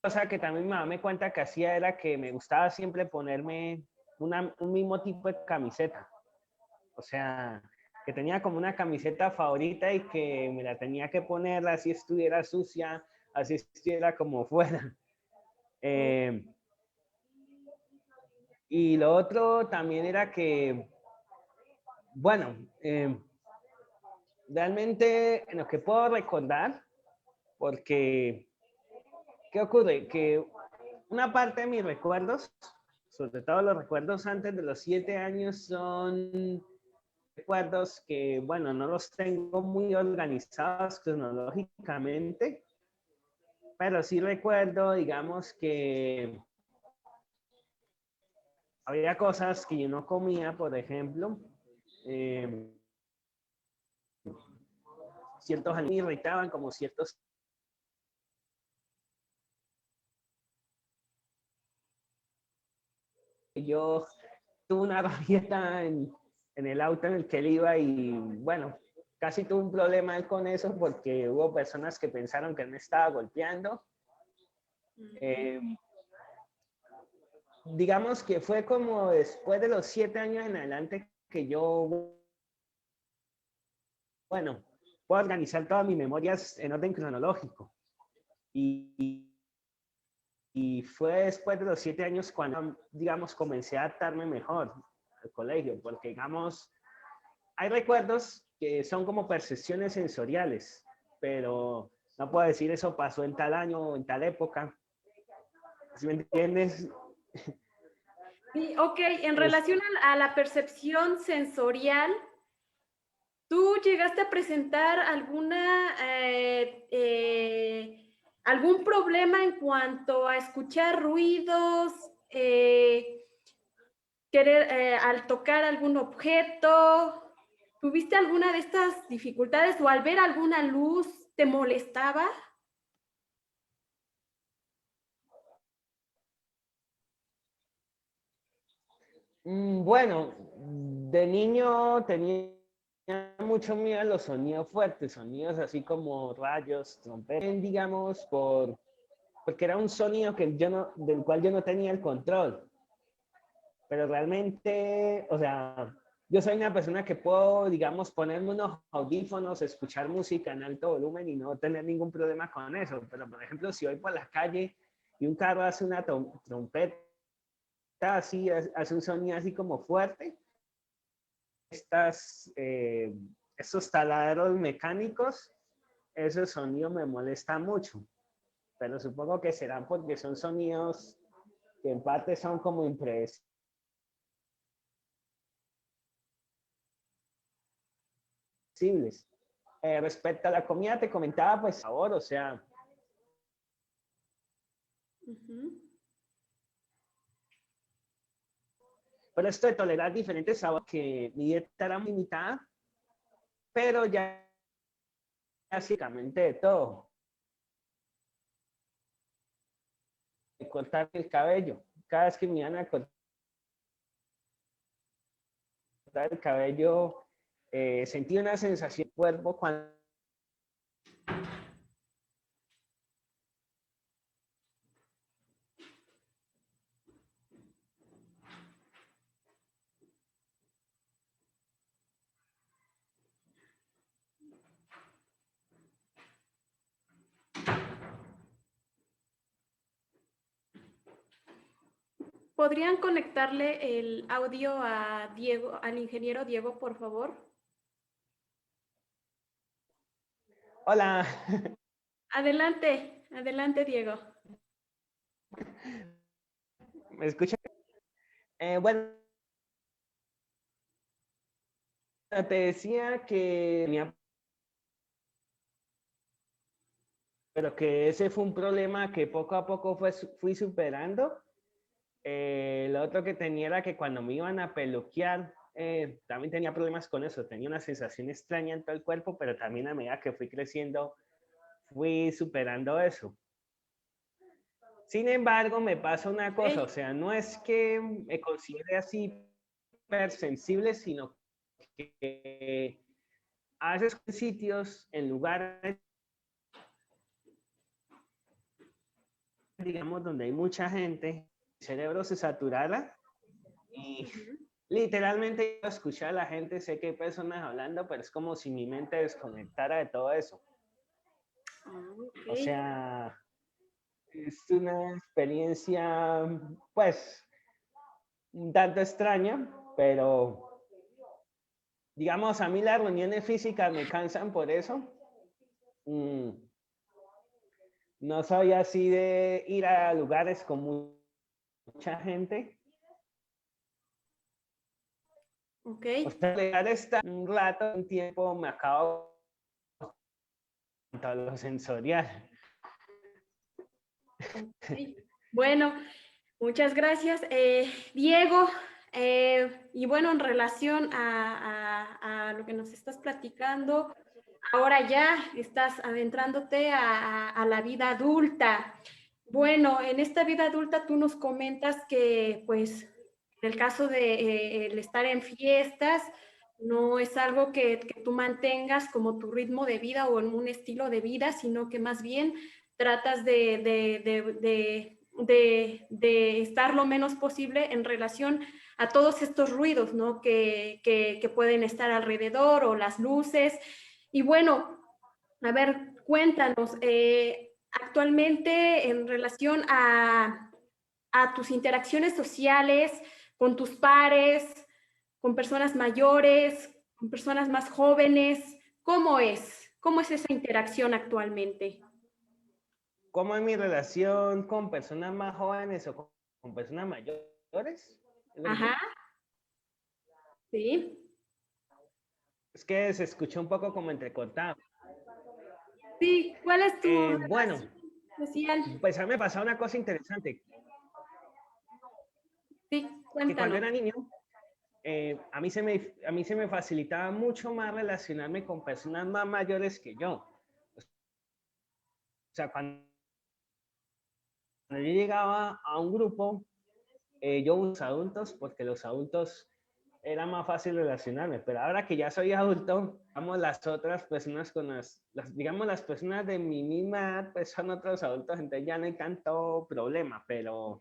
Cosa que también mi mamá me cuenta que hacía era que me gustaba siempre ponerme un mismo tipo de camiseta. O sea, que tenía como una camiseta favorita y que me la tenía que poner así estuviera sucia, así estuviera como fuera. Y lo otro también era que, bueno, realmente en lo que puedo recordar, porque, ¿qué ocurre? Que una parte de mis recuerdos, sobre todo los recuerdos antes de los 7 años, son recuerdos que, bueno, no los tengo muy organizados cronológicamente, pero sí recuerdo, digamos, que había cosas que yo no comía, por ejemplo, ciertos alimentos me irritaban, como ciertos yo tuve una rabieta en el auto en el que él iba y bueno, casi tuve un problema con eso porque hubo personas que pensaron que él me estaba golpeando. Digamos que fue como después de los 7 años en adelante que yo, bueno, puedo organizar todas mis memorias en orden cronológico. Y fue después de los 7 años cuando, digamos, comencé a adaptarme mejor al colegio, porque, digamos, hay recuerdos que son como percepciones sensoriales, pero no puedo decir eso pasó en tal año o en tal época. ¿Sí me entiendes? Sí, ok, en relación a la percepción sensorial, ¿tú llegaste a presentar algún problema en cuanto a escuchar ruidos, al tocar algún objeto? ¿Tuviste alguna de estas dificultades o al ver alguna luz te molestaba? Bueno, de niño tenía mucho miedo a los sonidos fuertes, sonidos así como rayos, trompetas, digamos, porque era un sonido que del cual yo no tenía el control. Pero realmente, o sea, yo soy una persona que puedo, digamos, ponerme unos audífonos, escuchar música en alto volumen y no tener ningún problema con eso. Pero, por ejemplo, si voy por la calle y un carro hace una trompeta, así, hace un sonido así como fuerte, estos taladros mecánicos, ese sonido me molesta mucho. Pero supongo que serán porque son sonidos que en parte son como impredecibles. Respecto a la comida, te comentaba, pues, sabor, o sea. Pero esto de tolerar diferentes sabores, que mi dieta era muy limitada, pero ya básicamente de todo. Cortar el cabello. Cada vez que me iban a cortar el cabello, sentí una sensación en el cuerpo cuando ¿Podrían conectarle el audio a Diego, al ingeniero Diego, por favor? Hola. Adelante, adelante, Diego. ¿Me escuchan? Bueno, te decía que tenía, pero que ese fue un problema que poco a poco fui superando. Lo otro que tenía era que cuando me iban a peluquear, también tenía problemas con eso. Tenía una sensación extraña en todo el cuerpo, pero también a medida que fui creciendo, fui superando eso. Sin embargo, me pasa una cosa, o sea, no es que me considere así hipersensible, sino que a veces en sitios, en lugares, digamos, donde hay mucha gente, mi cerebro se saturara y literalmente escuchar a la gente, sé que hay personas hablando, pero es como si mi mente desconectara de todo eso. Okay. O sea, es una experiencia, pues, un tanto extraña, pero, digamos, a mí las reuniones físicas me cansan por eso. No soy así de ir a lugares con mucha gente. Ok. O sea, llegar a estar un rato, un tiempo, me acabo de lo sensorial. Okay. Bueno, muchas gracias, Diego. Y bueno, en relación a lo que nos estás platicando, ahora ya estás adentrándote a la vida adulta. Bueno, en esta vida adulta tú nos comentas que pues En el caso de el estar en fiestas, no es algo que tú mantengas como tu ritmo de vida o en un estilo de vida, sino que más bien tratas de estar lo menos posible en relación a todos estos ruidos, ¿no? Que pueden estar alrededor o las luces. Y bueno, a ver, cuéntanos, actualmente en relación a tus interacciones sociales con tus pares, con personas mayores, con personas más jóvenes, ¿cómo es? ¿Cómo es esa interacción actualmente? ¿Cómo es mi relación con personas más jóvenes o con personas mayores? Ajá, sí. Es que se escuchó un poco como entrecortado. Sí, ¿cuál es tu Bueno, relación social? pues a mí me pasó una cosa interesante, Sí, que cuando cuéntanos. era niño, a mí se me facilitaba mucho más relacionarme con personas más mayores que yo. O sea, cuando yo llegaba a un grupo, yo los adultos, porque los adultos era más fácil relacionarme, pero ahora que ya soy adulto, digamos, las otras personas con digamos, las personas de mi misma edad, pues son otros adultos, entonces ya no hay tanto problema, pero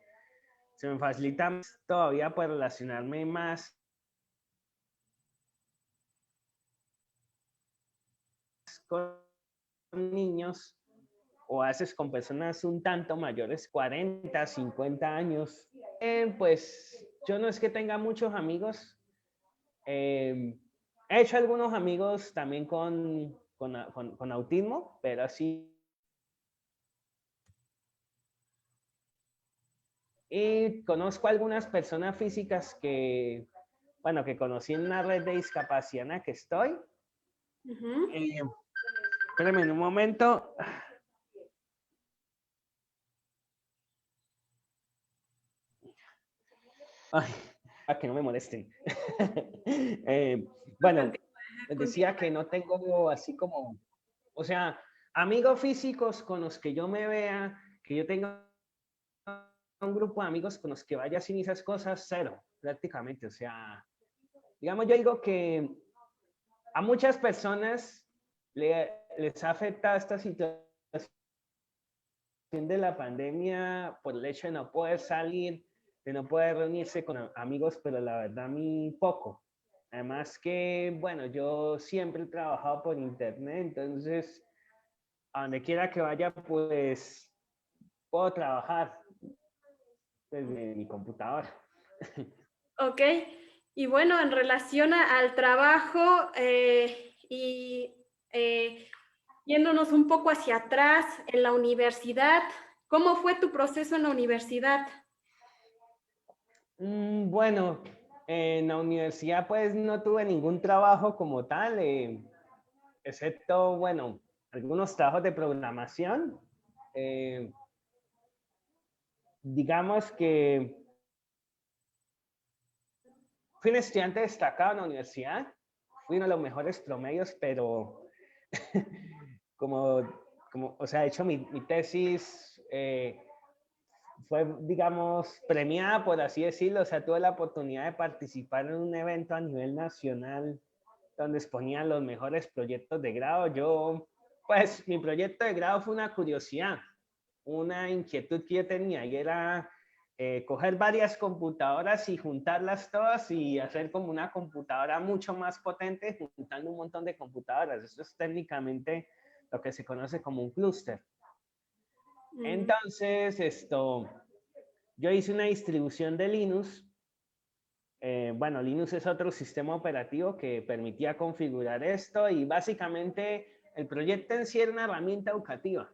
se me facilita más todavía pues relacionarme más con niños o haces con personas un tanto mayores, 40, 50 años. Pues yo no es que tenga muchos amigos. He hecho algunos amigos también con autismo, pero así. Y conozco algunas personas físicas que, bueno, que conocí en una red de discapacidad en la que estoy. Ujú. Espérenme un momento. Ay, a que no me molesten. Bueno, les decía que no tengo así como, o sea, amigos físicos con los que yo me vea, que yo tenga un grupo de amigos con los que vaya sin esas cosas, cero, prácticamente. O sea, digamos, yo digo que a muchas personas les ha afectado esta situación de la pandemia por el hecho de no poder salir, de no poder reunirse con amigos, pero la verdad a mí poco. Además que, bueno, yo siempre he trabajado por internet, entonces a donde quiera que vaya, pues puedo trabajar desde mi computadora. Ok, y bueno, en relación al trabajo y yéndonos un poco hacia atrás en la universidad, ¿cómo fue tu proceso en la universidad? Bueno, en la universidad pues no tuve ningún trabajo como tal, excepto, bueno, algunos trabajos de programación. Eh, digamos que fui un estudiante destacado en la universidad, fui uno de los mejores promedios, pero como, o sea, de hecho mi tesis fue, digamos, premiada, por así decirlo, o sea, tuve la oportunidad de participar en un evento a nivel nacional donde exponían los mejores proyectos de grado. Yo, pues, mi proyecto de grado fue una curiosidad, una inquietud que yo tenía, y era coger varias computadoras y juntarlas todas y hacer como una computadora mucho más potente juntando un montón de computadoras. Eso es técnicamente lo que se conoce como un clúster. Entonces, yo hice una distribución de Linux. Bueno, Linux es otro sistema operativo que permitía configurar esto, y básicamente el proyecto en sí era una herramienta educativa.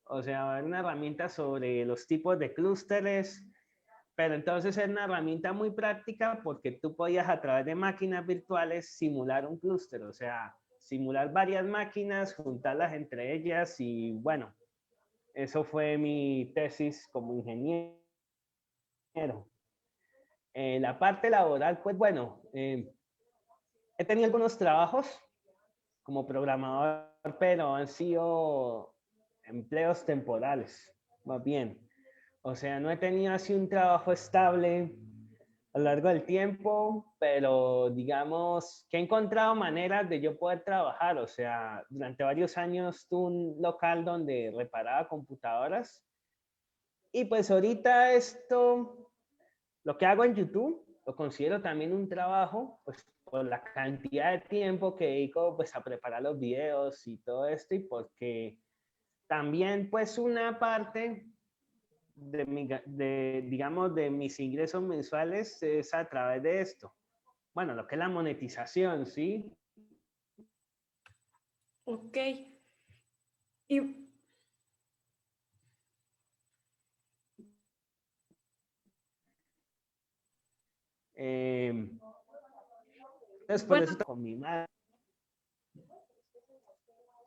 O sea, era una herramienta sobre los tipos de clústeres, pero entonces era una herramienta muy práctica porque tú podías a través de máquinas virtuales simular un clúster, o sea, simular varias máquinas, juntarlas entre ellas, y bueno, eso fue mi tesis como ingeniero. La parte laboral, pues bueno, he tenido algunos trabajos como programador, pero han sido empleos temporales, más bien. O sea, no he tenido así un trabajo estable a lo largo del tiempo, pero digamos que he encontrado maneras de yo poder trabajar. O sea, durante varios años tuve un local donde reparaba computadoras y pues ahorita esto, lo que hago en YouTube, lo considero también un trabajo, pues por la cantidad de tiempo que dedico pues a preparar los videos y todo esto, y porque también pues una parte digamos, de mis ingresos mensuales es a través de esto. Bueno, lo que es la monetización, ¿sí? Ok. Y Entonces, por bueno, eso con mi madre.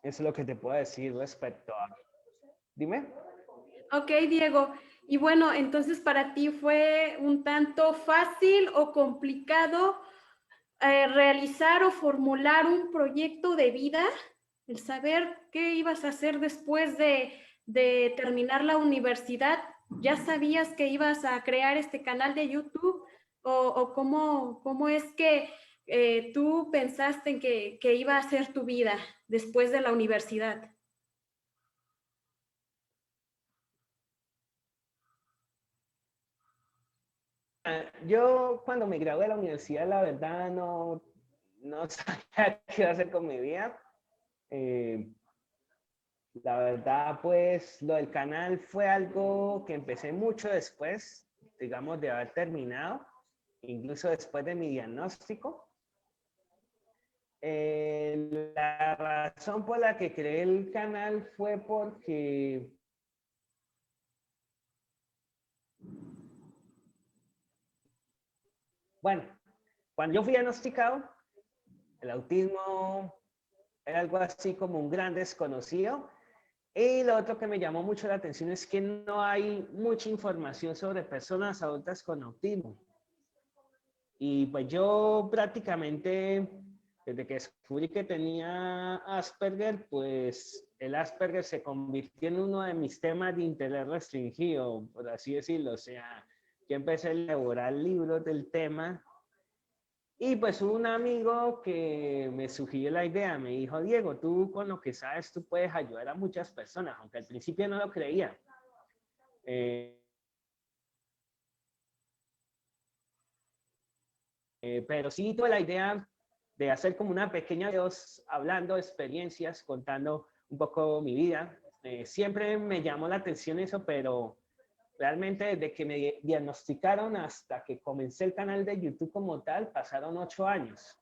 Eso es lo que te puedo decir respecto a... Dime. ok, Diego. Y bueno, entonces para ti fue un tanto fácil o complicado realizar o formular un proyecto de vida, el saber qué ibas a hacer después de terminar la universidad. ¿Ya sabías que ibas a crear este canal de YouTube? ¿O cómo es que tú pensaste en que iba a ser tu vida después de la universidad? Yo cuando me gradué de la universidad, la verdad, no sabía qué iba a hacer con mi vida. La verdad, pues lo del canal fue algo que empecé mucho después, digamos, de haber terminado, incluso después de mi diagnóstico. La razón por la que creé el canal fue porque bueno, cuando yo fui diagnosticado, el autismo era algo así como un gran desconocido. Y lo otro que me llamó mucho la atención es que no hay mucha información sobre personas adultas con autismo. Y pues yo prácticamente, desde que descubrí que tenía Asperger, pues el Asperger se convirtió en uno de mis temas de interés restringido, por así decirlo. O sea, yo empecé a elaborar libros del tema. Y pues hubo un amigo que me sugirió la idea, me dijo, Diego, tú con lo que sabes, tú puedes ayudar a muchas personas, aunque al principio no lo creía. Pero sí tuve la idea de hacer como una pequeña videos hablando de experiencias, contando un poco mi vida. Siempre me llamó la atención eso, pero realmente desde que me diagnosticaron hasta que comencé el canal de YouTube como tal, pasaron 8 años.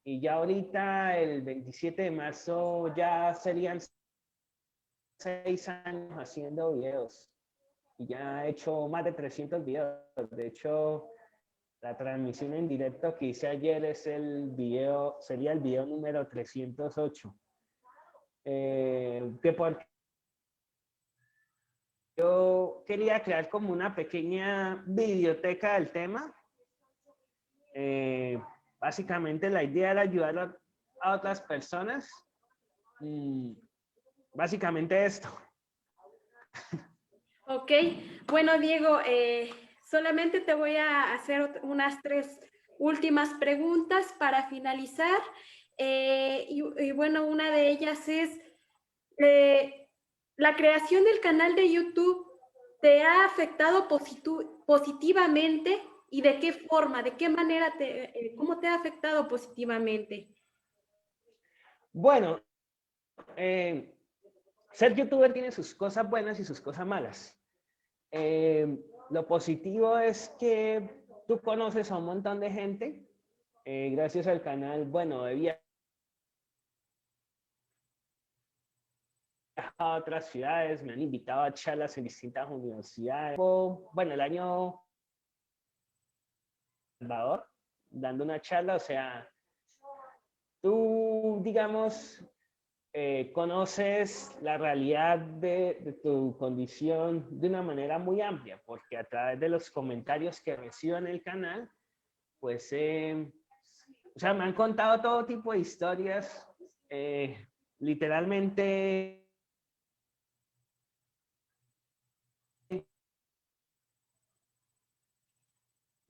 Y ya ahorita, el 27 de marzo, ya serían 6 años haciendo videos. Y ya he hecho más de 300 videos. De hecho, la transmisión en directo que hice ayer es sería el video número 308. Yo quería crear como una pequeña biblioteca del tema. Básicamente la idea era ayudar a otras personas. Básicamente esto. Ok, bueno, Diego, solamente te voy a hacer unas 3 últimas preguntas para finalizar. Y bueno, una de ellas es, ¿la creación del canal de YouTube te ha afectado positivamente? ¿Y de qué forma, de qué manera, cómo te ha afectado positivamente? Bueno, ser youtuber tiene sus cosas buenas y sus cosas malas. Lo positivo es que tú conoces a un montón de gente. Gracias al canal, bueno, he viajado a otras ciudades, me han invitado a charlas en distintas universidades. Bueno, el año Salvador, dando una charla, o sea, tú, digamos, conoces la realidad de tu condición de una manera muy amplia, porque a través de los comentarios que recibo en el canal, pues, o sea, me han contado todo tipo de historias, literalmente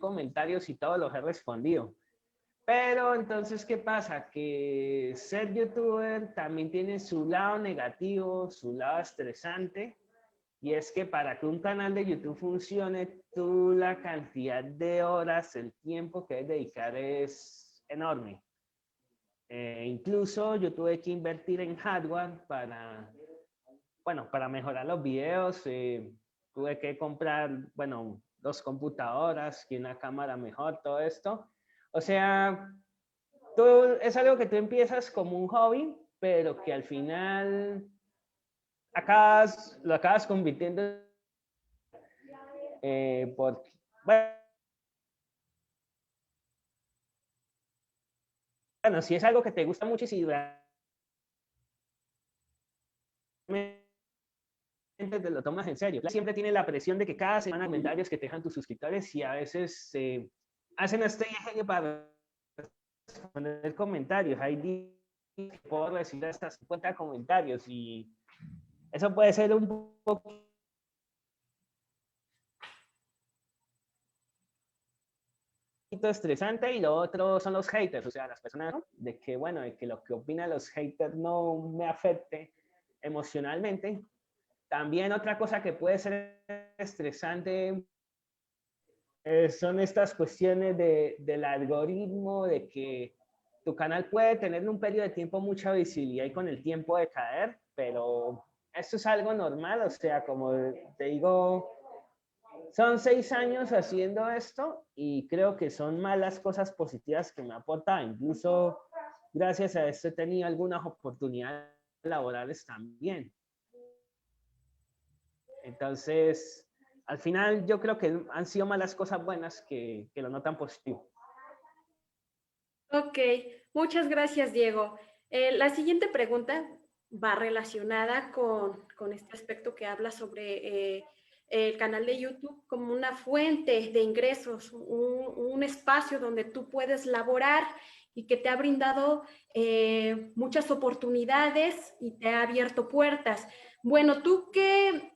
comentarios y todos los he respondido. Pero entonces, ¿qué pasa? Que ser youtuber también tiene su lado negativo, su lado estresante. Y es que para que un canal de YouTube funcione, tú la cantidad de horas, el tiempo que debes dedicar es enorme. Incluso yo tuve que invertir en hardware para, bueno, para mejorar los videos. Tuve que comprar, bueno, 2 computadoras y una cámara mejor, todo esto. O sea, es algo que tú empiezas como un hobby, pero que al final lo acabas convirtiendo porque, bueno, si es algo que te gusta mucho y si te lo tomas en serio. Siempre tiene la presión de que cada semana comentarios que te dejan tus suscriptores y a veces hacen este viaje para responder comentarios. Hay días que puedo recibir hasta 50 comentarios y eso puede ser un poco estresante. Y lo otro son los haters, o sea, las personas, ¿no? De que, bueno, de que lo que opinan los haters no me afecte emocionalmente. También otra cosa que puede ser estresante son estas cuestiones del algoritmo, de que tu canal puede tener en un periodo de tiempo mucha visibilidad y con el tiempo decaer, pero esto es algo normal, o sea, como te digo, son 6 años haciendo esto y creo que son más las cosas positivas que me ha aportado. Incluso gracias a esto he tenido algunas oportunidades laborales también. Entonces, al final yo creo que han sido más las cosas buenas que lo no tan positivo. Ok, muchas gracias, Diego. La siguiente pregunta va relacionada con este aspecto que habla sobre el canal de YouTube como una fuente de ingresos, un espacio donde tú puedes laborar y que te ha brindado muchas oportunidades y te ha abierto puertas. Bueno, ¿tú qué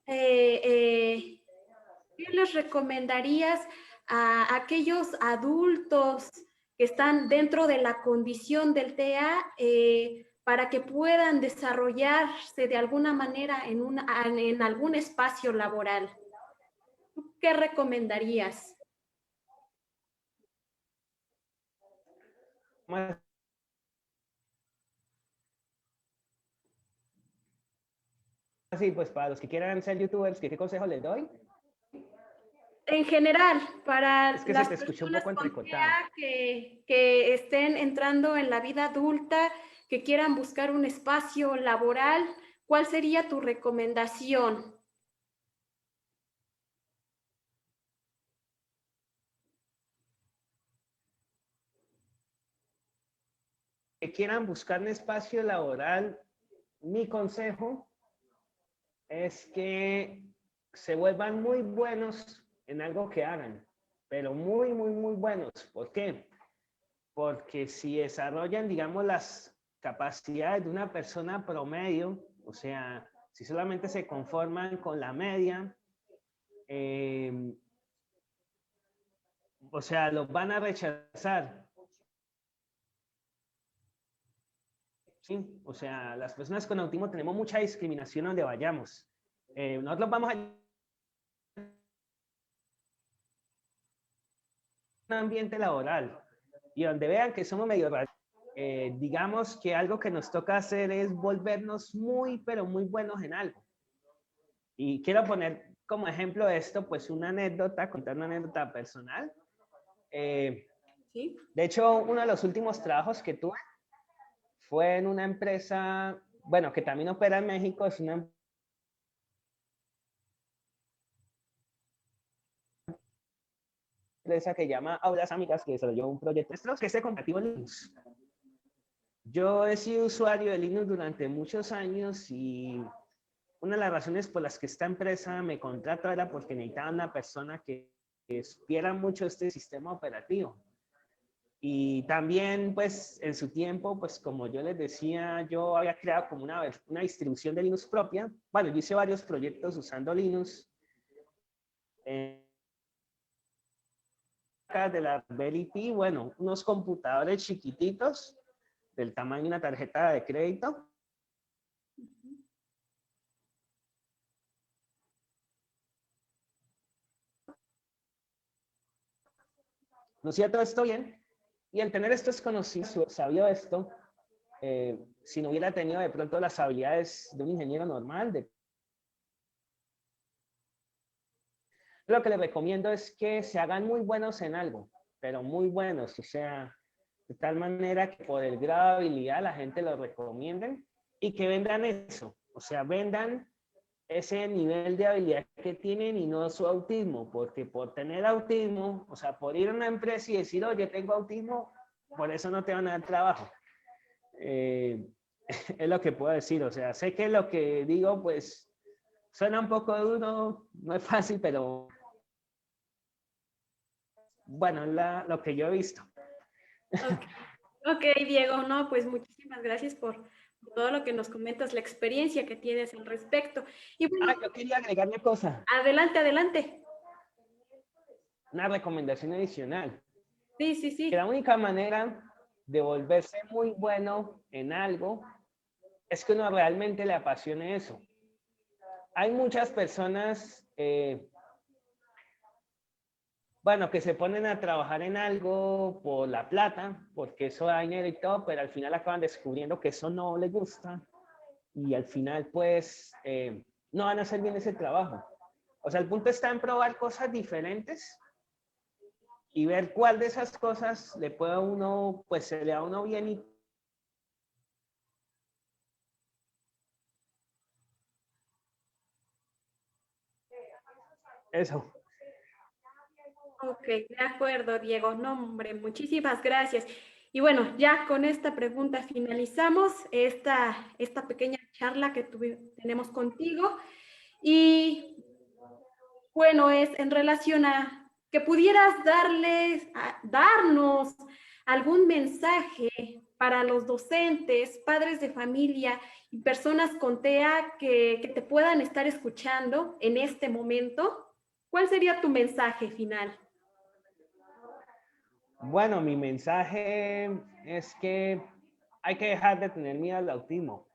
les recomendarías a aquellos adultos que están dentro de la condición del TEA para que puedan desarrollarse de alguna manera en algún espacio laboral? ¿Tú qué recomendarías? Sí, pues para los que quieran ser youtubers, ¿qué consejo les doy? En general, para Es que las se te escuchó un personas poco con entrecortado. TEA que estén entrando en la vida adulta, que quieran buscar un espacio laboral, ¿cuál sería tu recomendación? Que quieran buscar un espacio laboral, mi consejo es que se vuelvan muy buenos en algo que hagan, pero muy, muy, muy buenos. ¿Por qué? Porque si desarrollan, digamos, las capacidades de una persona promedio, o sea, si solamente se conforman con la media, o sea, los van a rechazar. ¿Sí? O sea, las personas con autismo tenemos mucha discriminación donde vayamos. Nosotros vamos a un ambiente laboral y donde vean que somos medio raros, digamos que algo que nos toca hacer es volvernos muy, pero muy buenos en algo. Y quiero poner como ejemplo esto, pues una anécdota, contar una anécdota personal. ¿Sí? De hecho, uno de los últimos trabajos que tuve fue en una empresa, bueno, que también opera en México, es una empresa que llama Aulas Amigas, que desarrolló un proyecto que es compatible Linux. Yo he sido usuario de Linux durante muchos años y una de las razones por las que esta empresa me contrató era porque necesitaba una persona que supiera mucho este sistema operativo. Y también, pues, en su tiempo, pues, como yo les decía, yo había creado como una distribución de Linux propia. Bueno, yo hice varios proyectos usando Linux. de la Raspberry Pi, bueno, unos computadores chiquititos del tamaño de una tarjeta de crédito. ¿No es cierto? Esto bien. Y el tener estos conocimientos, sabido esto, si no hubiera tenido de pronto las habilidades de un ingeniero normal, lo que les recomiendo es que se hagan muy buenos en algo, pero muy buenos, o sea, de tal manera que por el grado de habilidad la gente lo recomiende y que vendan eso, o sea, vendan ese nivel de habilidad que tienen y no su autismo, porque por tener autismo, o sea, por ir a una empresa y decir, oye, tengo autismo, por eso no te van a dar trabajo. Es lo que puedo decir, o sea, sé que lo que digo, pues, suena un poco duro, no es fácil, pero bueno, es lo que yo he visto. Ok, Diego, no, pues muchísimas gracias por todo lo que nos comentas, la experiencia que tienes al respecto. Y bueno, yo quería agregar una cosa. Adelante, adelante. Una recomendación adicional. Sí, sí, sí. Que la única manera de volverse muy bueno en algo es que uno realmente le apasione eso. Hay muchas personas, bueno, que se ponen a trabajar en algo por la plata, porque eso da dinero y todo, pero al final acaban descubriendo que eso no les gusta y al final, pues, no van a hacer bien ese trabajo. O sea, el punto está en probar cosas diferentes y ver cuál de esas cosas le puede a uno, pues se le da a uno bien y eso. Ok, de acuerdo, Diego. No, hombre, muchísimas gracias. Y bueno, ya con esta pregunta finalizamos esta pequeña charla que tenemos contigo. Y bueno, es en relación a que pudieras darnos algún mensaje para los docentes, padres de familia y personas con TEA que te puedan estar escuchando en este momento. ¿Cuál sería tu mensaje final? Bueno, mi mensaje es que hay que dejar de tener miedo al autismo.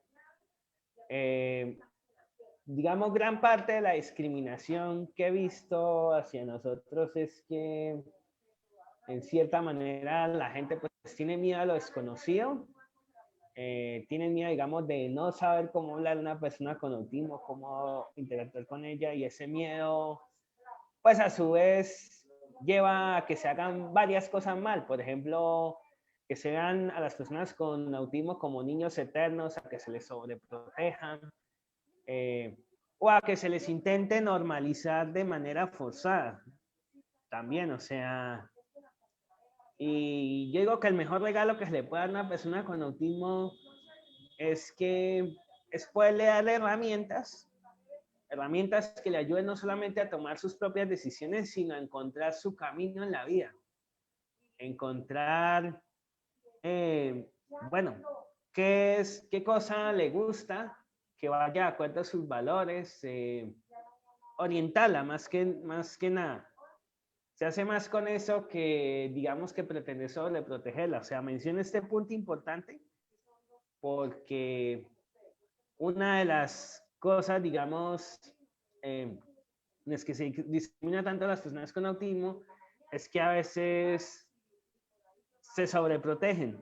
Digamos, gran parte de la discriminación que he visto hacia nosotros es que, en cierta manera, la gente pues tiene miedo a lo desconocido, tiene miedo, digamos, de no saber cómo hablar a una persona con autismo, cómo interactuar con ella, y ese miedo, pues a su vez, lleva a que se hagan varias cosas mal. Por ejemplo, que se vean a las personas con autismo como niños eternos, a que se les sobreprotejan, o a que se les intente normalizar de manera forzada. También, o sea, y yo digo que el mejor regalo que se le puede dar a una persona con autismo es que es poderle dar herramientas que le ayuden no solamente a tomar sus propias decisiones, sino a encontrar su camino en la vida. Encontrar, bueno, qué cosa le gusta, que vaya de acuerdo a sus valores, orientarla más que nada. Se hace más con eso que, digamos, que pretender sobreprotegerla. O sea, menciono este punto importante porque una de las cosas, digamos, en las que se discrimina tanto a las personas con autismo es que a veces se sobreprotegen.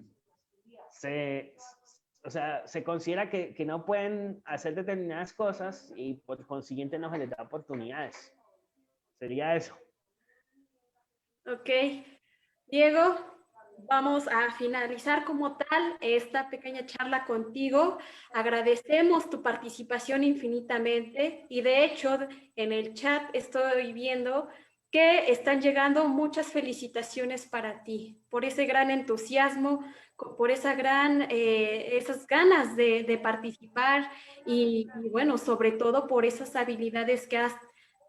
O sea, se considera que no pueden hacer determinadas cosas y por consiguiente no se les da oportunidades. Sería eso. Ok, Diego, vamos a finalizar como tal esta pequeña charla contigo. Agradecemos tu participación infinitamente y de hecho en el chat estoy viendo que están llegando muchas felicitaciones para ti por ese gran entusiasmo, por esas ganas de participar y bueno, sobre todo por esas habilidades que has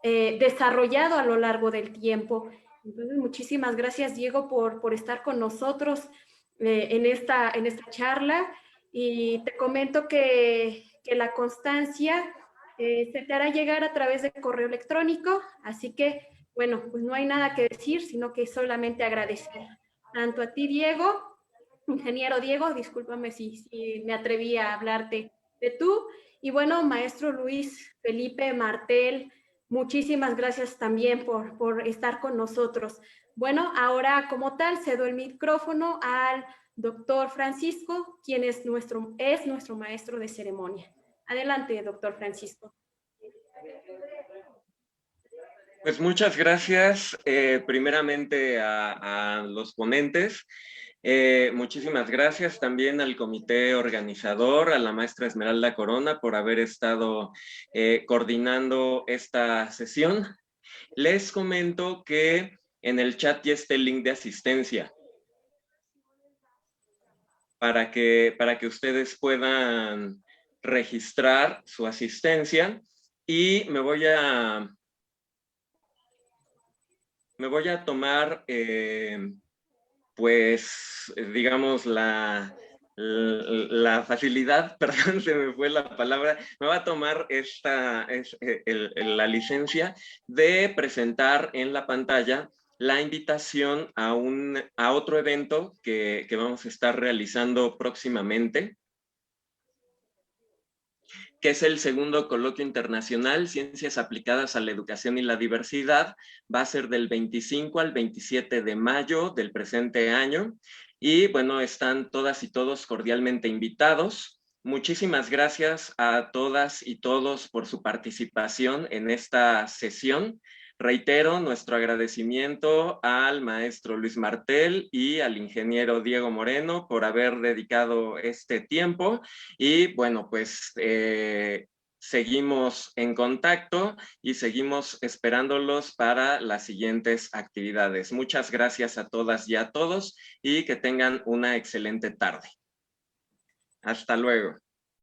desarrollado a lo largo del tiempo. Entonces, muchísimas gracias, Diego, por estar con nosotros en esta charla. Y te comento que la constancia se te hará llegar a través de correo electrónico. Así que, bueno, pues no hay nada que decir, sino que solamente agradecer tanto a ti, Diego, ingeniero Diego, discúlpame si me atreví a hablarte de tú, y bueno, maestro Luis Felipe Martel, muchísimas gracias también por estar con nosotros. Bueno, ahora como tal cedo el micrófono al doctor Francisco, quien es nuestro maestro de ceremonia. Adelante, doctor Francisco. Pues muchas gracias primeramente a los ponentes. Muchísimas gracias también al comité organizador, a la maestra Esmeralda Corona por haber estado coordinando esta sesión. Les comento que en el chat ya está el link de asistencia para que ustedes puedan registrar su asistencia, y me voy a tomar pues, digamos, la facilidad, perdón, se me fue la palabra, me va a tomar la licencia de presentar en la pantalla la invitación a otro evento que vamos a estar realizando próximamente, que es el segundo coloquio internacional Ciencias aplicadas a la educación y la diversidad. Va a ser del 25 al 27 de mayo del presente año. Y bueno, están todas y todos cordialmente invitados. Muchísimas gracias a todas y todos por su participación en esta sesión. Reitero nuestro agradecimiento al maestro Luis Martel y al ingeniero Diego Moreno por haber dedicado este tiempo. Y bueno, pues seguimos en contacto y seguimos esperándolos para las siguientes actividades. Muchas gracias a todas y a todos y que tengan una excelente tarde. Hasta luego.